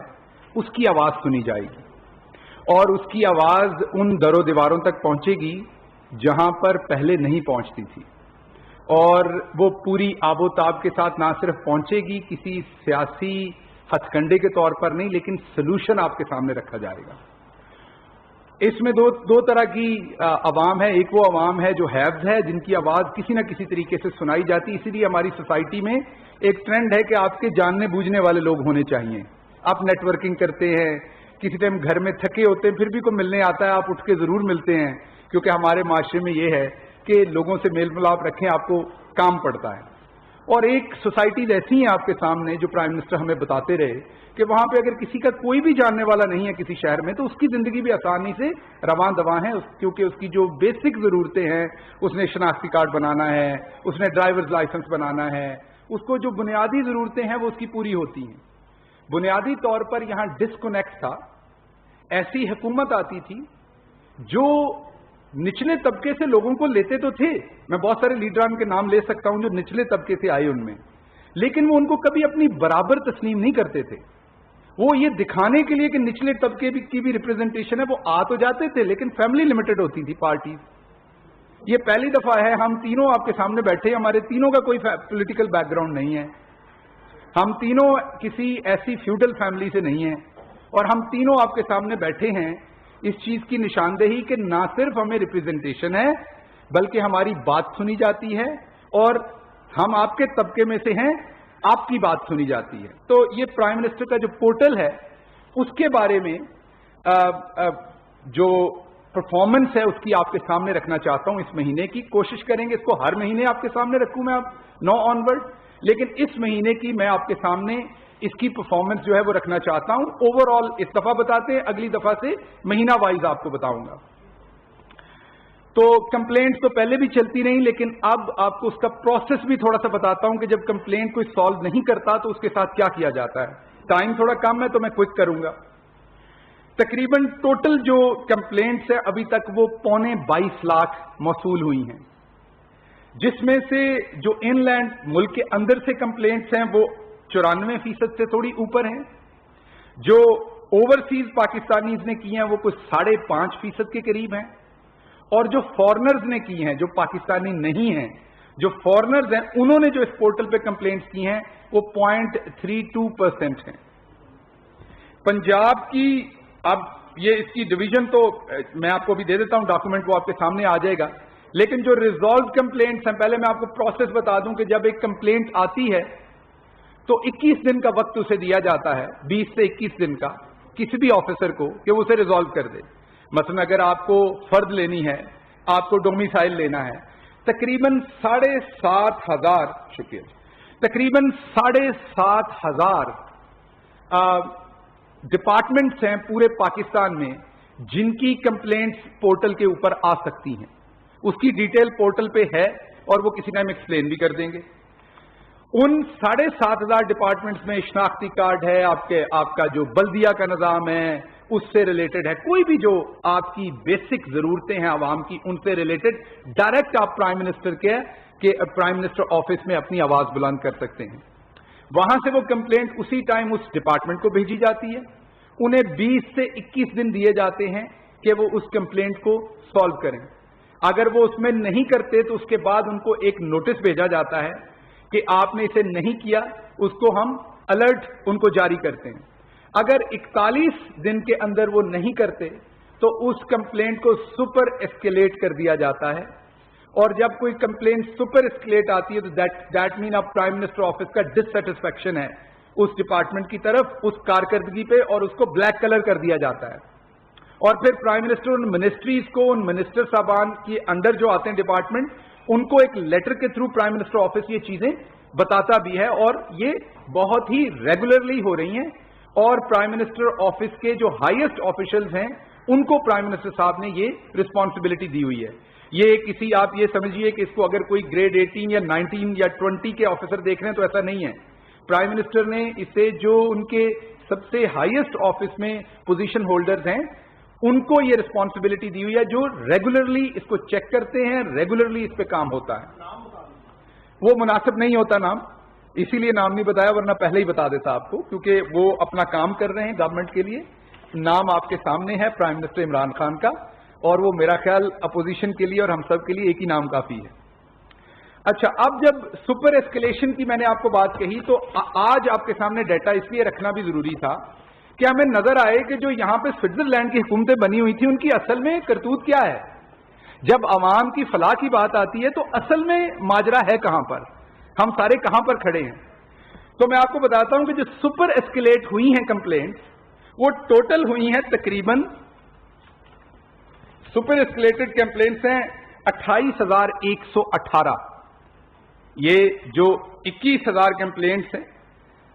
उसकी आवाज सुनी जाएगी और उसकी आवाज उन दरों दीवारों तक पहुंचेगी जहां पर पहले नहीं पहुंचती थी और वो पूरी आबोताब के साथ ना सिर्फ पहुंचेगी किसी सियासी हथकंडे के तौर पर नहीं, लेकिन सोल्यूशन आपके सामने रखा जाएगा। इसमें दो तरह की अवाम है। एक वो अवाम है जो हैव्स है, जिनकी आवाज किसी न किसी तरीके से सुनाई जाती। इसीलिए हमारी सोसाइटी में एक ट्रेंड है कि आपके जानने बूझने वाले लोग होने चाहिए। आप नेटवर्किंग करते हैं, किसी टाइम घर में थके होते हैं, फिर भी कोई मिलने आता है, आप उठ के जरूर मिलते हैं, क्योंकि हमारे माशरे में ये है कि लोगों से मेल मिलाप रखें, आपको काम पड़ता है। और एक सोसाइटीज ऐसी हैं आपके सामने जो प्राइम मिनिस्टर हमें बताते रहे कि वहां पे अगर किसी का कोई भी जानने वाला नहीं है किसी शहर में, तो उसकी जिंदगी भी आसानी से रवां दवा है, क्योंकि उसकी जो बेसिक जरूरतें हैं, उसने शनाख्ती कार्ड बनाना है, उसने ड्राइवर्स लाइसेंस बनाना है, उसको जो बुनियादी जरूरतें हैं वो उसकी पूरी होती हैं। बुनियादी तौर पर यहां डिस्कनेक्ट था। ऐसी हुकूमत आती थी जो निचले तबके से लोगों को लेते तो थे, मैं बहुत सारे लीडरान के नाम ले सकता हूं जो निचले तबके से आए उनमें, लेकिन वो उनको कभी अपनी बराबर तस्लीम नहीं करते थे। वो ये दिखाने के लिए कि निचले तबके की भी रिप्रेजेंटेशन है, वो आ तो जाते थे, लेकिन फैमिली लिमिटेड होती थी पार्टीज। ये पहली दफा है हम तीनों आपके सामने बैठे, हमारे तीनों का कोई पॉलिटिकल बैकग्राउंड नहीं है, हम तीनों किसी ऐसी फ्यूडल फैमिली से नहीं है, और हम तीनों आपके सामने बैठे हैं इस चीज की निशानदेही कि ना सिर्फ हमें रिप्रेजेंटेशन है, बल्कि हमारी बात सुनी जाती है, और हम आपके तबके में से हैं, आपकी बात सुनी जाती है। तो ये प्राइम मिनिस्टर का जो पोर्टल है उसके बारे में जो परफॉर्मेंस है उसकी आपके सामने रखना चाहता हूं। इस महीने की कोशिश करेंगे इसको हर महीने आपके सामने रखूं मैं, आप 9 ऑनवर्ड, लेकिन इस महीने की मैं आपके सामने इसकी परफॉर्मेंस जो है वो रखना चाहता हूं। ओवरऑल इस दफा बताते हैं, अगली दफा से महीना वाइज आपको बताऊंगा। तो कंप्लेंट्स तो पहले भी चलती रही, लेकिन अब आपको उसका प्रोसेस भी थोड़ा सा बताता हूं कि जब कंप्लेंट कोई सॉल्व नहीं करता तो उसके साथ क्या किया जाता है। टाइम थोड़ा कम है तो मैं क्विक करूंगा। तकरीबन टोटल जो कंप्लेंट्स है अभी तक वो 22 लाख मौसूल हुई हैं, जिसमें से जो इनलैंड मुल्क के अंदर से कंप्लेंट्स हैं वो 94% से थोड़ी ऊपर हैं। जो ओवरसीज पाकिस्तानीज ने की हैं वो कुछ 5.5% के करीब हैं, और जो फॉरेनर्स ने की हैं, जो पाकिस्तानी नहीं हैं, जो फॉरेनर्स हैं, उन्होंने जो इस पोर्टल पे कंप्लेंट्स की हैं वो 0.32% हैं। पंजाब की, अब ये इसकी डिवीजन तो मैं आपको भी दे देता हूं, डॉक्यूमेंट वो आपके सामने आ जाएगा, लेकिन जो रिजॉल्व कंप्लेंट्स हैं, पहले मैं आपको प्रोसेस बता दूं कि जब एक कंप्लेंट आती है तो 21 दिन का वक्त उसे दिया जाता है, 20 से 21 दिन का, किसी भी ऑफिसर को कि वो उसे रिजॉल्व कर दे। मसलन अगर आपको फर्द लेनी है, आपको डोमिसाइल लेना है, तकरीबन 7,500 तकरीबन 7,500 डिपार्टमेंट्स हैं पूरे पाकिस्तान में जिनकी कंप्लेंट्स पोर्टल के ऊपर आ सकती हैं। उसकी डिटेल पोर्टल पे है और वो किसी टाइम एक्सप्लेन भी कर देंगे। उन 7,500 डिपार्टमेंट्स में शनाख्ती कार्ड है, आपका जो बल्दिया का निज़ाम है उससे रिलेटेड है, कोई भी जो आपकी बेसिक जरूरतें हैं आवाम की उनसे रिलेटेड डायरेक्ट आप प्राइम मिनिस्टर ऑफिस में अपनी आवाज बुलंद कर सकते हैं। वहां से वो कंप्लेंट उसी टाइम उस डिपार्टमेंट को भेजी जाती है। उन्हें 20 से 21 दिन दिए जाते हैं कि वो उस कंप्लेंट को सॉल्व करें। अगर वो उसमें नहीं करते तो उसके बाद उनको एक नोटिस भेजा जाता है कि आपने इसे नहीं किया, उसको हम अलर्ट उनको जारी करते हैं। अगर 41 दिन के अंदर वो नहीं करते तो उस कंप्लेंट को सुपर एस्केलेट कर दिया जाता है, और जब कोई कंप्लेंट सुपर एस्केलेट आती है तो दैट मीन अब प्राइम मिनिस्टर ऑफिस का डिससेटिस्फैक्शन है उस डिपार्टमेंट की तरफ, उस कारकर्दगी पे, और उसको ब्लैक कलर कर दिया जाता है। और फिर प्राइम मिनिस्टर उन मिनिस्ट्रीज को, उन मिनिस्टर साहबान के अंडर जो आते हैं डिपार्टमेंट, उनको एक लेटर के थ्रू प्राइम मिनिस्टर ऑफिस ये चीजें बताता भी है, और ये बहुत ही रेगुलरली हो रही हैं। और प्राइम मिनिस्टर ऑफिस के जो हाईएस्ट ऑफिशियल्स हैं उनको प्राइम मिनिस्टर साहब ने ये रिस्पॉन्सिबिलिटी दी हुई है। ये किसी, आप ये समझिए कि इसको अगर कोई ग्रेड 18 या 19 या 20 के ऑफिसर देख रहे हैं तो ऐसा नहीं है। प्राइम मिनिस्टर ने इसे जो उनके सबसे हाईएस्ट ऑफिस में पोजीशन होल्डर्स हैं उनको ये रिस्पॉन्सिबिलिटी दी हुई है, जो रेगुलरली इसको चेक करते हैं, रेगुलरली इस पे काम होता है। वो मुनासिब नहीं होता नाम, इसीलिए नाम नहीं बताया, वरना पहले ही बता देता आपको, क्योंकि वो अपना काम कर रहे हैं गवर्नमेंट के लिए। नाम आपके सामने है प्राइम मिनिस्टर इमरान खान का, और वो मेरा ख्याल अपोजिशन के लिए और हम सब के लिए एक ही नाम काफी है। अच्छा, अब जब सुपर एस्केलेशन की मैंने आपको बात कही तो आज आपके सामने डाटा इसलिए रखना भी जरूरी था कि हमें नजर आए कि जो यहां पे स्विट्जरलैंड की हुकूमतें बनी हुई थी उनकी असल में करतूत क्या है। जब अवाम की फलाह की बात आती है तो असल में माजरा है कहां पर, हम सारे कहां पर खड़े हैं। तो मैं आपको बताता हूं कि जो सुपर एस्केलेट हुई हैं कंप्लेंट्स, वो टोटल हुई हैं तकरीबन, सुपर एस्केलेटेड कंप्लेंट्स हैं 28,118। ये जो 21,000 कंप्लेंट्स हैं,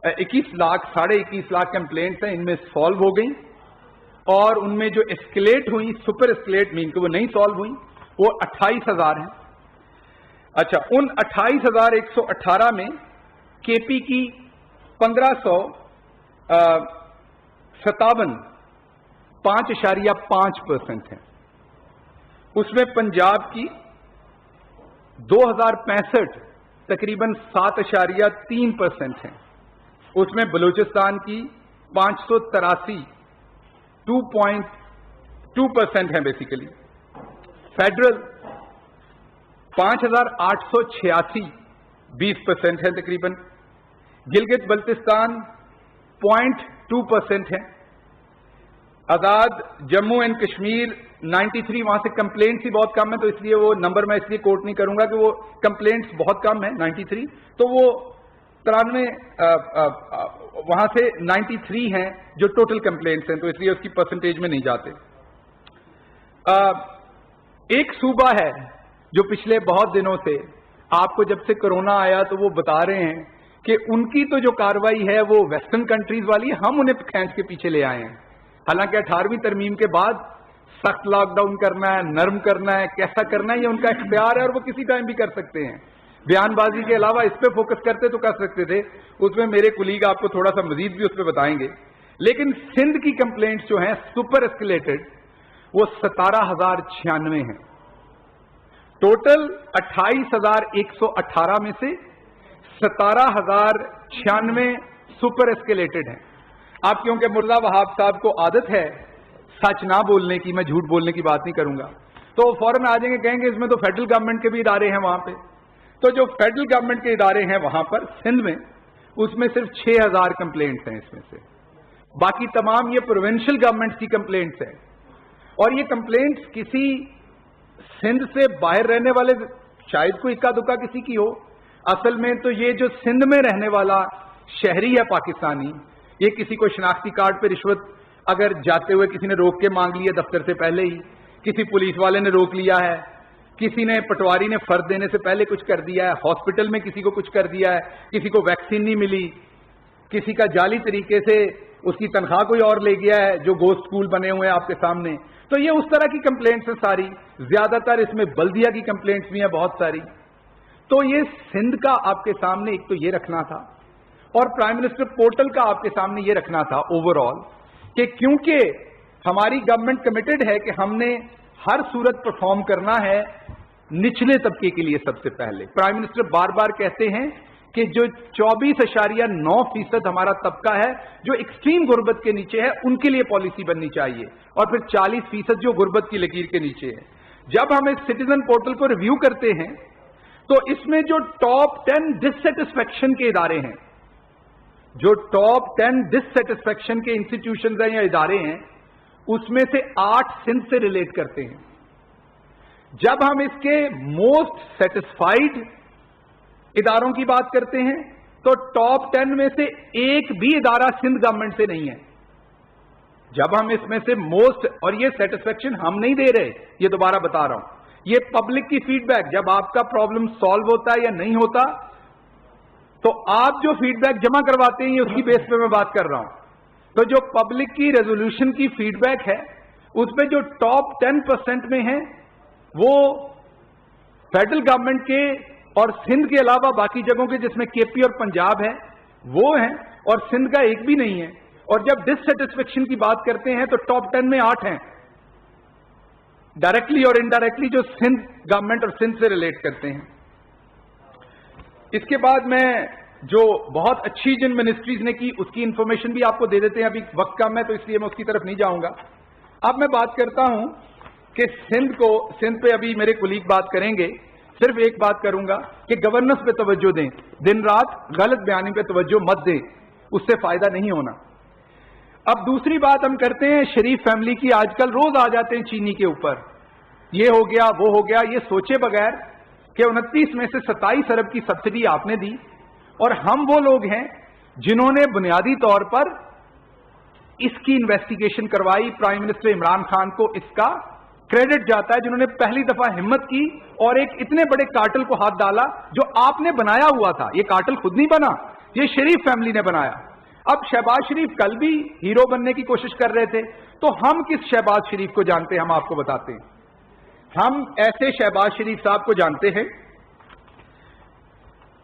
21 लाख, 21.5 लाख कंप्लेंट्स हैं, इनमें सॉल्व हो गई, और उनमें जो एस्केलेट हुई, सुपर एस्केलेट मीन कि वो नहीं सॉल्व हुई, वो 28,000 हैं। अच्छा, उन 28,118 में केपी की 1557 5.5% है। उसमें पंजाब की 2065 तकरीबन 7.3% है। उसमें बलूचिस्तान की 583 2.2% है बेसिकली। फेडरल 5,886 20% है तकरीबन। गिलगित बल्तिस्तान 0.2% है। आजाद जम्मू एंड कश्मीर 93, वहां से कंप्लेंट्स ही बहुत कम है, तो इसलिए वो नंबर मैं इसलिए कोट नहीं करूंगा कि वो कंप्लेंट्स बहुत कम है 93, तो वो 93 वहां से 93 हैं जो टोटल कंप्लेंट्स हैं, तो इसलिए उसकी परसेंटेज में नहीं जाते। एक सूबा है जो पिछले बहुत दिनों से, आपको जब से कोरोना आया तो वो बता रहे हैं कि उनकी तो जो कार्रवाई है वो वेस्टर्न कंट्रीज वाली है, हम उन्हें खींच के पीछे ले आए हैं। हालांकि 18वीं तरमीम के बाद सख्त लॉकडाउन करना है, नर्म करना है, कैसा करना है, ये उनका इख्तियार है और वो किसी टाइम भी कर सकते हैं। बयानबाजी के अलावा इस पे फोकस करते तो कर सकते थे, उसमें मेरे कुलीग आपको थोड़ा सा मजीद भी उस पर बताएंगे। लेकिन सिंध की कंप्लेंट्स जो हैं सुपर एस्केलेटेड, वो 17,096 हैं। टोटल 28,118 में से 17,096 सुपर एस्केलेटेड हैं। आप क्योंकि मुर्जा वहाब साहब को आदत है सच ना बोलने की, मैं झूठ बोलने की बात नहीं करूंगा, तो फौरन आ जाएंगे, कहेंगे इसमें तो फेडरल गवर्नमेंट के भी इदारे हैं वहां पे। तो जो फेडरल गवर्नमेंट के इदारे हैं वहां पर सिंध में, उसमें सिर्फ 6,000 कंप्लेंट्स हैं इसमें से। बाकी तमाम ये प्रोविंशियल गवर्नमेंट की कंप्लेंट्स हैं, और ये कंप्लेंट्स किसी सिंध से बाहर रहने वाले, शायद कोई इक्का दुक्का किसी की हो, असल में तो ये जो सिंध में रहने वाला शहरी है पाकिस्तानी, ये किसी को शनाख्ती कार्ड पे रिश्वत अगर जाते हुए किसी ने रोक के मांग लिया दफ्तर से पहले ही, किसी पुलिस वाले ने रोक लिया है, किसी ने पटवारी ने फर्द देने से पहले कुछ कर दिया है, हॉस्पिटल में किसी को कुछ कर दिया है, किसी को वैक्सीन नहीं मिली, किसी का जाली तरीके से उसकी तनख्वाह कोई और ले गया है, जो गोश्त स्कूल बने हुए हैं आपके सामने। तो ये उस तरह की कंप्लेंट्स हैं सारी, ज्यादातर इसमें बल्दिया की कंप्लेंट्स भी हैं बहुत सारी। तो ये सिंध का आपके सामने एक तो ये रखना था, और प्राइम मिनिस्टर पोर्टल का आपके सामने ये रखना था ओवरऑल, कि क्योंकि हमारी गवर्नमेंट कमिटेड है कि हमने हर सूरत परफॉर्म करना है निचले तबके के लिए। सबसे पहले प्राइम मिनिस्टर बार बार कहते हैं कि जो 24.9% हमारा तबका है जो एक्सट्रीम गुर्बत के नीचे है, उनके लिए पॉलिसी बननी चाहिए, और फिर 40% जो गुर्बत की लकीर के नीचे है। जब हम इस सिटीजन पोर्टल को रिव्यू करते हैं तो इसमें जो टॉप 10 डिससेटिस्फैक्शन के इदारे हैं, जो टॉप 10 डिससेटिस्फैक्शन के इंस्टीट्यूशंस हैं या इदारे हैं, उसमें से 8 सिंध से रिलेट करते हैं। जब हम इसके मोस्ट सेटिस्फाइड इदारों की बात करते हैं तो टॉप 10 में से एक भी इदारा सिंध गवर्नमेंट से नहीं है। जब हम इसमें से मोस्ट, और ये सेटिस्फैक्शन हम नहीं दे रहे, ये दोबारा बता रहा हूं, ये पब्लिक की फीडबैक, जब आपका प्रॉब्लम सॉल्व होता है या नहीं होता तो आप जो फीडबैक जमा करवाते हैं, उसकी बेस पे मैं बात कर रहा हूं। तो जो पब्लिक की रेजोल्यूशन की फीडबैक है, उसमें जो टॉप 10% में है वो फेडरल गवर्नमेंट के और सिंध के अलावा बाकी जगहों के, जिसमें केपी और पंजाब है, वो हैं, और सिंध का एक भी नहीं है। और जब डिससेटिस्फेक्शन की बात करते हैं तो टॉप 10 में 8 हैं, डायरेक्टली और इनडायरेक्टली, जो सिंध गवर्नमेंट और सिंध से रिलेट करते हैं। इसके बाद मैं जो बहुत अच्छी जिन मिनिस्ट्रीज ने की उसकी इंफॉर्मेशन भी आपको दे देते हैं। अभी वक्त कम है तो इसलिए मैं उसकी तरफ नहीं जाऊंगा। अब मैं बात करता हूं कि सिंध पे अभी मेरे कुलीग बात करेंगे। सिर्फ एक बात करूंगा कि गवर्नेंस पे तवज्जो दें, दिन रात गलत बयानी पे तवज्जो मत दें, उससे फायदा नहीं होना। अब दूसरी बात हम करते हैं शरीफ फैमिली की। आजकल रोज आ जाते हैं चीनी के ऊपर, ये हो गया वो हो गया, ये सोचे बगैर कि 29 में से 27 अरब की सब्सिडी आपने दी, और हम वो लोग हैं जिन्होंने बुनियादी तौर पर इसकी इन्वेस्टिगेशन करवाई। प्राइम मिनिस्टर इमरान खान को इसका क्रेडिट जाता है, जिन्होंने पहली दफा हिम्मत की और एक इतने बड़े कार्टल को हाथ डाला जो आपने बनाया हुआ था। ये कार्टल खुद नहीं बना, ये शरीफ फैमिली ने बनाया। अब शहबाज शरीफ कल भी हीरो बनने की कोशिश कर रहे थे, तो हम किस शहबाज शरीफ को जानते हैं, हम आपको बताते हैं। हम ऐसे शहबाज शरीफ साहब को जानते हैं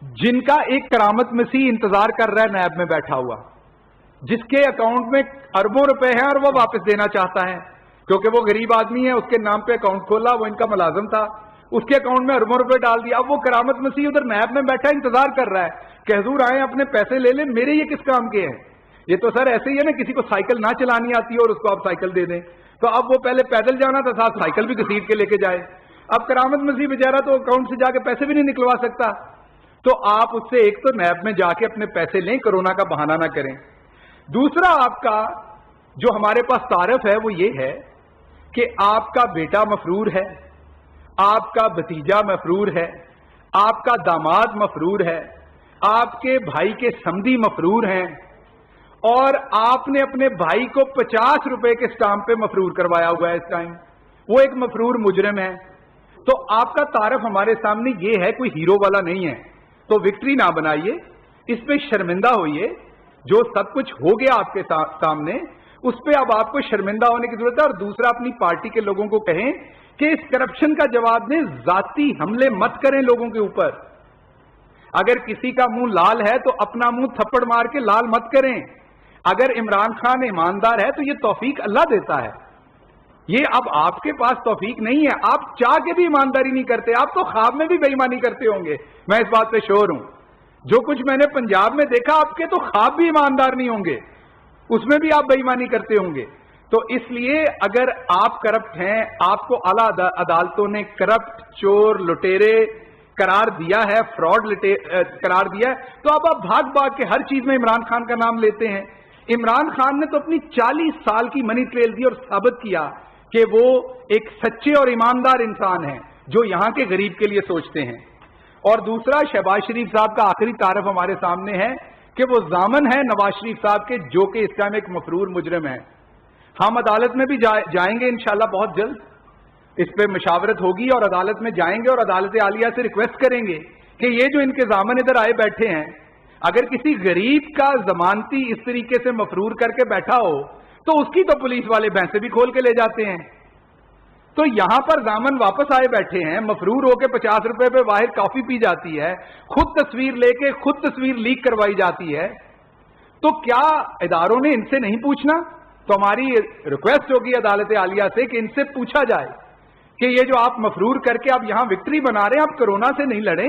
जिनका एक करामत मसीह इंतजार कर रहा है नैब में बैठा हुआ, जिसके अकाउंट में अरबों रुपए हैं और वो वापस देना चाहता है, क्योंकि वो गरीब आदमी है, उसके नाम पे अकाउंट खोला, वो इनका मुलाजिम था, उसके अकाउंट में अरबों रुपए डाल दिया। अब वो करामत मसीह उधर नैब में बैठा इंतजार कर रहा है कि हुजूर आए अपने पैसे ले लें, मेरे ये किस काम के हैं। ये तो सर ऐसे ही है ना, किसी को साइकिल ना चलानी आती है और उसको आप साइकिल दे दें, तो अब वो पहले पैदल जाना था, साथ साइकिल भी घसीट के लेके जाए। अब करामत मसीह बेचारा तो अकाउंट से जाके पैसे भी नहीं निकलवा सकता, तो आप उससे एक तो नैब में जाके अपने पैसे लें, कोरोना का बहाना ना करें। दूसरा आपका जो हमारे पास तारफ है वो ये है कि आपका बेटा मफरूर है, आपका भतीजा मफरूर है, आपका दामाद मफरूर है, आपके भाई के समधी मफरूर हैं, और आपने अपने भाई को 50 रुपए के स्टाम्प पे मफरूर करवाया हुआ है इस टाइम, वो एक मफरूर मुजरिम है। तो आपका तारफ हमारे सामने ये है, कोई हीरो वाला नहीं है। तो विक्ट्री ना बनाइए, इस पे शर्मिंदा होइए। जो सब कुछ हो गया आपके सामने, उस पे अब आपको शर्मिंदा होने की जरूरत है। और दूसरा, अपनी पार्टी के लोगों को कहें कि इस करप्शन का जवाब दें, जाती हमले मत करें लोगों के ऊपर। अगर किसी का मुंह लाल है तो अपना मुंह थप्पड़ मार के लाल मत करें। अगर इमरान खान ईमानदार है तो ये तौफीक अल्लाह देता है, ये अब आपके पास तौफीक नहीं है। आप चाह के भी ईमानदारी नहीं करते, आप तो ख्वाब में भी बेईमानी करते होंगे, मैं इस बात पे श्योर हूं। जो कुछ मैंने पंजाब में देखा, आपके तो ख्वाब भी ईमानदार नहीं होंगे, उसमें भी आप बेईमानी करते होंगे। तो इसलिए अगर आप करप्ट हैं, आपको आला अदालतों ने करप्ट, चोर, लुटेरे करार दिया है, फ्रॉड करार दिया है, तो अब आप भाग भाग के हर चीज में इमरान खान का नाम लेते हैं। इमरान खान ने तो अपनी 40 साल की मनी ट्रेल दी और साबित किया कि वो एक सच्चे और ईमानदार इंसान हैं जो यहां के गरीब के लिए सोचते हैं। और दूसरा, शहबाज शरीफ साहब का आखिरी तारफ हमारे सामने है कि वो जामन है नवाज शरीफ साहब के, जो कि इस टाइम एक मफरूर मुजरिम है। हम अदालत में भी जाएंगे इंशाल्लाह बहुत जल्द, इस पे मशावरत होगी और अदालत में जाएंगे और अदालत आलिया से रिक्वेस्ट करेंगे कि ये जो इनके ज़ामन इधर आए बैठे हैं, अगर किसी गरीब का जमानती इस तरीके से मफरूर करके बैठा हो तो उसकी तो पुलिस वाले भैंसे भी खोल के ले जाते हैं। तो यहां पर जामन वापस आए बैठे हैं, मफरूर होके 50 रुपए पे बाहर कॉफी पी जाती है, खुद तस्वीर लेके खुद तस्वीर लीक करवाई जाती है। तो क्या इदारों ने इनसे नहीं पूछना? तो हमारी रिक्वेस्ट होगी अदालत आलिया से कि इनसे पूछा जाए कि ये जो आप मफरूर करके आप यहां विक्ट्री बना रहे हैं, आप कोरोना से नहीं लड़े,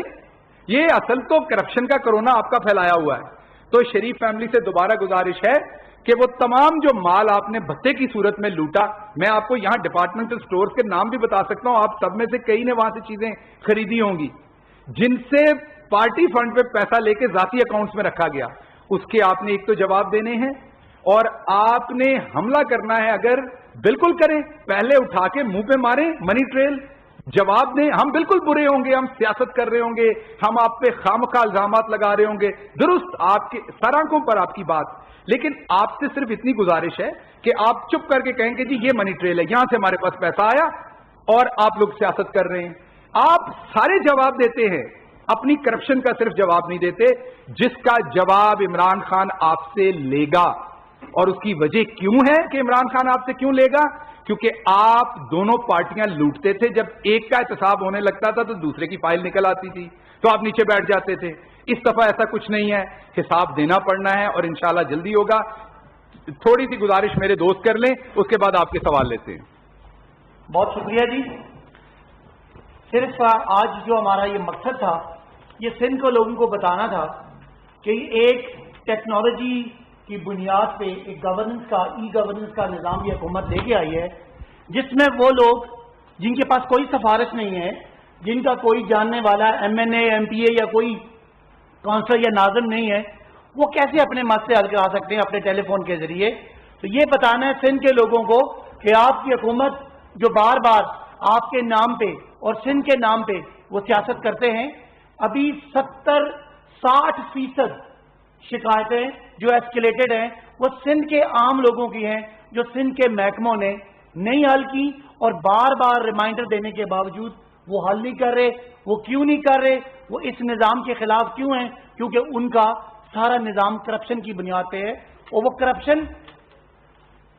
ये असल तो करप्शन का कोरोना आपका फैलाया हुआ है। तो शरीफ फैमिली से दोबारा गुजारिश है कि वो तमाम जो माल आपने भत्ते की सूरत में लूटा, मैं आपको यहां डिपार्टमेंटल स्टोर्स के नाम भी बता सकता हूं, आप सब में से कई ने वहां से चीजें खरीदी होंगी जिनसे पार्टी फंड पे पैसा लेके जाती अकाउंट्स में रखा गया। उसके आपने एक तो जवाब देने हैं और आपने हमला करना है, अगर बिल्कुल करें, पहले उठा के मुंह पे मारें, मनी ट्रेल, जवाब दें। हम बिल्कुल बुरे होंगे, हम सियासत कर रहे होंगे, हम आप पे खामखा इल्जामात लगा रहे होंगे, दुरुस्त आपके सर आंखों पर आपकी बात, लेकिन आपसे सिर्फ इतनी गुजारिश है कि आप चुप करके कहेंगे जी ये मनी ट्रेल है, यहां से हमारे पास पैसा आया और आप लोग सियासत कर रहे हैं। आप सारे जवाब देते हैं, अपनी करप्शन का सिर्फ जवाब नहीं देते, जिसका जवाब इमरान खान आपसे लेगा। और उसकी वजह क्यों है कि इमरान खान आपसे क्यों लेगा? क्योंकि आप दोनों पार्टियां लूटते थे, जब एक का एहतसाब होने लगता था तो दूसरे की फाइल निकल आती थी, तो आप नीचे बैठ जाते थे। इस दफा ऐसा कुछ नहीं है, हिसाब देना पड़ना है और इंशाल्लाह जल्दी होगा। थोड़ी सी गुजारिश मेरे दोस्त कर लें, उसके बाद आपके सवाल लेते हैं। बहुत शुक्रिया जी। सिर्फ आज जो हमारा ये मकसद था, ये सिंध को लोगों को बताना था कि एक टेक्नोलॉजी की बुनियाद पे एक गवर्नेंस का, ई गवर्नेंस का निज़ाम ये हुकूमत लेके आई है, जिसमें वो लोग जिनके पास कोई सिफारिश नहीं है, जिनका कोई जानने वाला MNA, MPA या कोई काउंसलर या नाज़िम नहीं है, वो कैसे अपने मसले हल करा सकते हैं अपने टेलीफोन के जरिए। तो ये बताना है सिंध के लोगों को कि आपकी हुकूमत जो बार बार आपके नाम पे और सिंध के नाम पे वो सियासत करते हैं, अभी 70-60% शिकायतें जो एस्केलेटेड हैं वो सिंध के आम लोगों की हैं, जो सिंध के महकमों ने नहीं हल की और बार बार रिमाइंडर देने के बावजूद वो हल नहीं कर रहे। वो क्यों नहीं कर रहे? वो इस निज़ाम के खिलाफ क्यों हैं? क्योंकि उनका सारा निज़ाम करप्शन की बुनियाद पे है, और वो करप्शन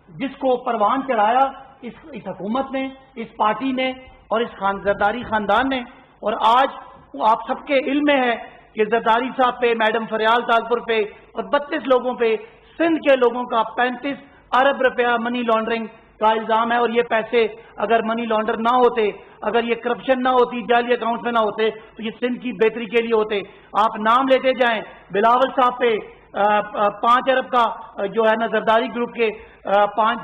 जिसको परवान चढ़ाया इस हुकूमत ने, इस पार्टी ने और इस जरदारी खानदान ने। और आज वो आप सबके इल्म में है कि जरदारी साहब पे, मैडम फरियाल ताजपुर पे और 32 लोगों पे, सिंध के लोगों का 35 अरब रुपया मनी लॉन्ड्रिंग का इल्जाम है। और ये पैसे अगर मनी लॉन्डर ना होते, अगर ये करप्शन ना होती, जाली अकाउंट में ना होते, तो ये सिंध की बेहतरी के लिए होते। आप नाम लेते जाएं, बिलावल साहब पे 5 अरब का जो है ना जरदारी ग्रुप के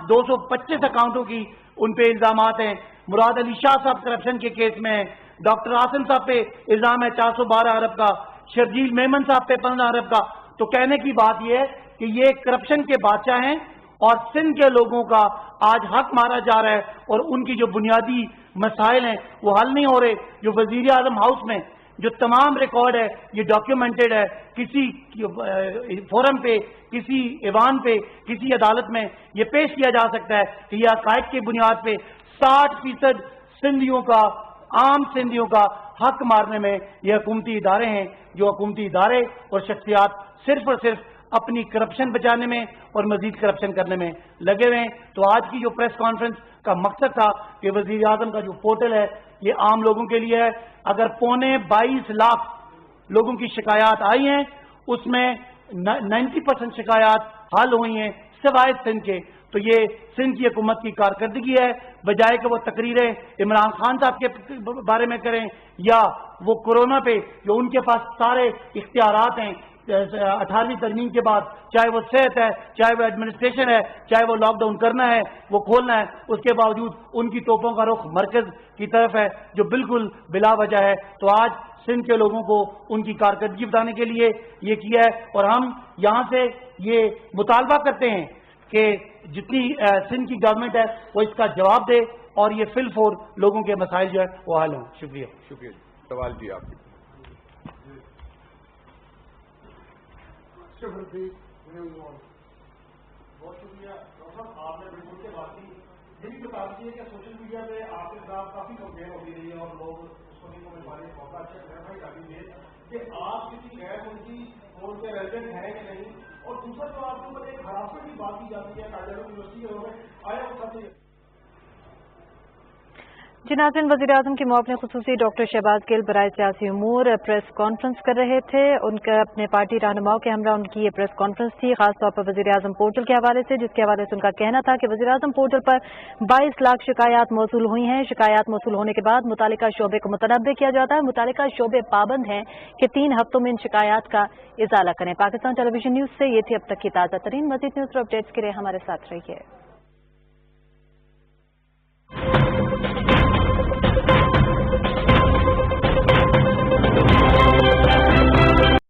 225 अकाउंटों की उन पे इल्जामात हैं। मुराद अली शाह साहब करप्शन के केस में हैं। डॉक्टर आसिम साहब पे इल्जाम है 412 अरब का, शर्जील मेमन साहब पे 15 अरब का। तो कहने की बात यह है कि ये करप्शन के बादशाह हैं और सिंध के लोगों का आज हक मारा जा रहा है और उनकी जो बुनियादी मसाइल हैं वो हल नहीं हो रहे। जो वजीर आजम हाउस में जो तमाम रिकॉर्ड है ये डॉक्यूमेंटेड है, किसी फोरम पे, किसी ईवान पे, किसी अदालत में ये पेश किया जा सकता है कि यह हक़ाइक़ की बुनियाद पे 60% सिंधियों का, आम सिंधियों का हक मारने में ये हुकूमती इदारे हैं, जो हुकूमती इदारे और शख्सियात सिर्फ और सिर्फ अपनी करप्शन बचाने में और मजीद करप्शन करने में लगे हुए हैं। तो आज की जो प्रेस कॉन्फ्रेंस का मकसद था कि वज़ीर आज़म का जो पोर्टल है ये आम लोगों के लिए है। अगर 22 लाख लोगों की शिकायत आई हैं, उसमें 90% शिकायत हल हुई हैं सिवाय सिंध के। तो ये सिंध की हुकूमत की कारकर्दगी है, बजाय कि वो तकरीरें इमरान खान साहब के बारे में करें या वो कोरोना पे जो उनके पास सारे इख्तियारात हैं 18वीं तरमीम के बाद, चाहे वो सेहत है, चाहे वो एडमिनिस्ट्रेशन है, चाहे वो लॉकडाउन करना है, वो खोलना है, उसके बावजूद उनकी तोपों का रुख मरकज की तरफ है जो बिल्कुल बिला वजह है। तो आज सिंध के लोगों को उनकी कारकर्दगी बताने के लिए ये किया है और हम यहाँ से ये मुतालबा करते हैं कि जितनी सिंध की गवर्नमेंट है वो इसका जवाब दे और ये फिल फोर लोगों के मसाइल जो है वो हल हों। शुक्रिया। शुक्रिया। सवाल जी आपके। बहुत शुक्रिया डॉक्टर साहब, आपने बिल्कुल के बात की یہ بھی بتا دیجیے کہ سوشل میڈیا پہ آپ کے خلاف کافی کمپلین ہوتی رہی ہے اور لوگ اس کو نہیں ہمارے موقع اچھا کلیریفائی کر دیجیے کہ آپ کسی غیر ملکی فون کے ریزیڈنٹ ہیں کہ نہیں، اور دوسرا جو آپ کے اوپر ایک ہراسمنٹ کی بات کی جاتی ہے قائد اعظم یونیورسٹی کے میں آیا وہ سب جی ناظرین، وزیر اعظم کے معاون خصوصی ڈاکٹر شہباز گل برائے سیاسی امور پریس کانفرنس کر رہے تھے. ان کا اپنے پارٹی رہنماؤں کے ہمراہ ان کی یہ پریس کانفرنس تھی، خاص طور پر وزیر اعظم پورٹل کے حوالے سے، جس کے حوالے سے ان کا کہنا تھا کہ وزیر اعظم پورٹل پر 22 لاکھ شکایات موصول ہوئی ہیں. شکایات موصول ہونے کے بعد متعلقہ شعبے کو متنبع کیا جاتا ہے. متعلقہ شعبے پابند ہیں کہ 3 ہفتوں میں ان شکایات کا ازالہ کریں. پاکستان ٹیلی ویژن نیوز سے یہ تھی اب تک کی تازہ ترین. مزید نیوز اور اپڈیٹس کے لیے ہمارے ساتھ رہیے.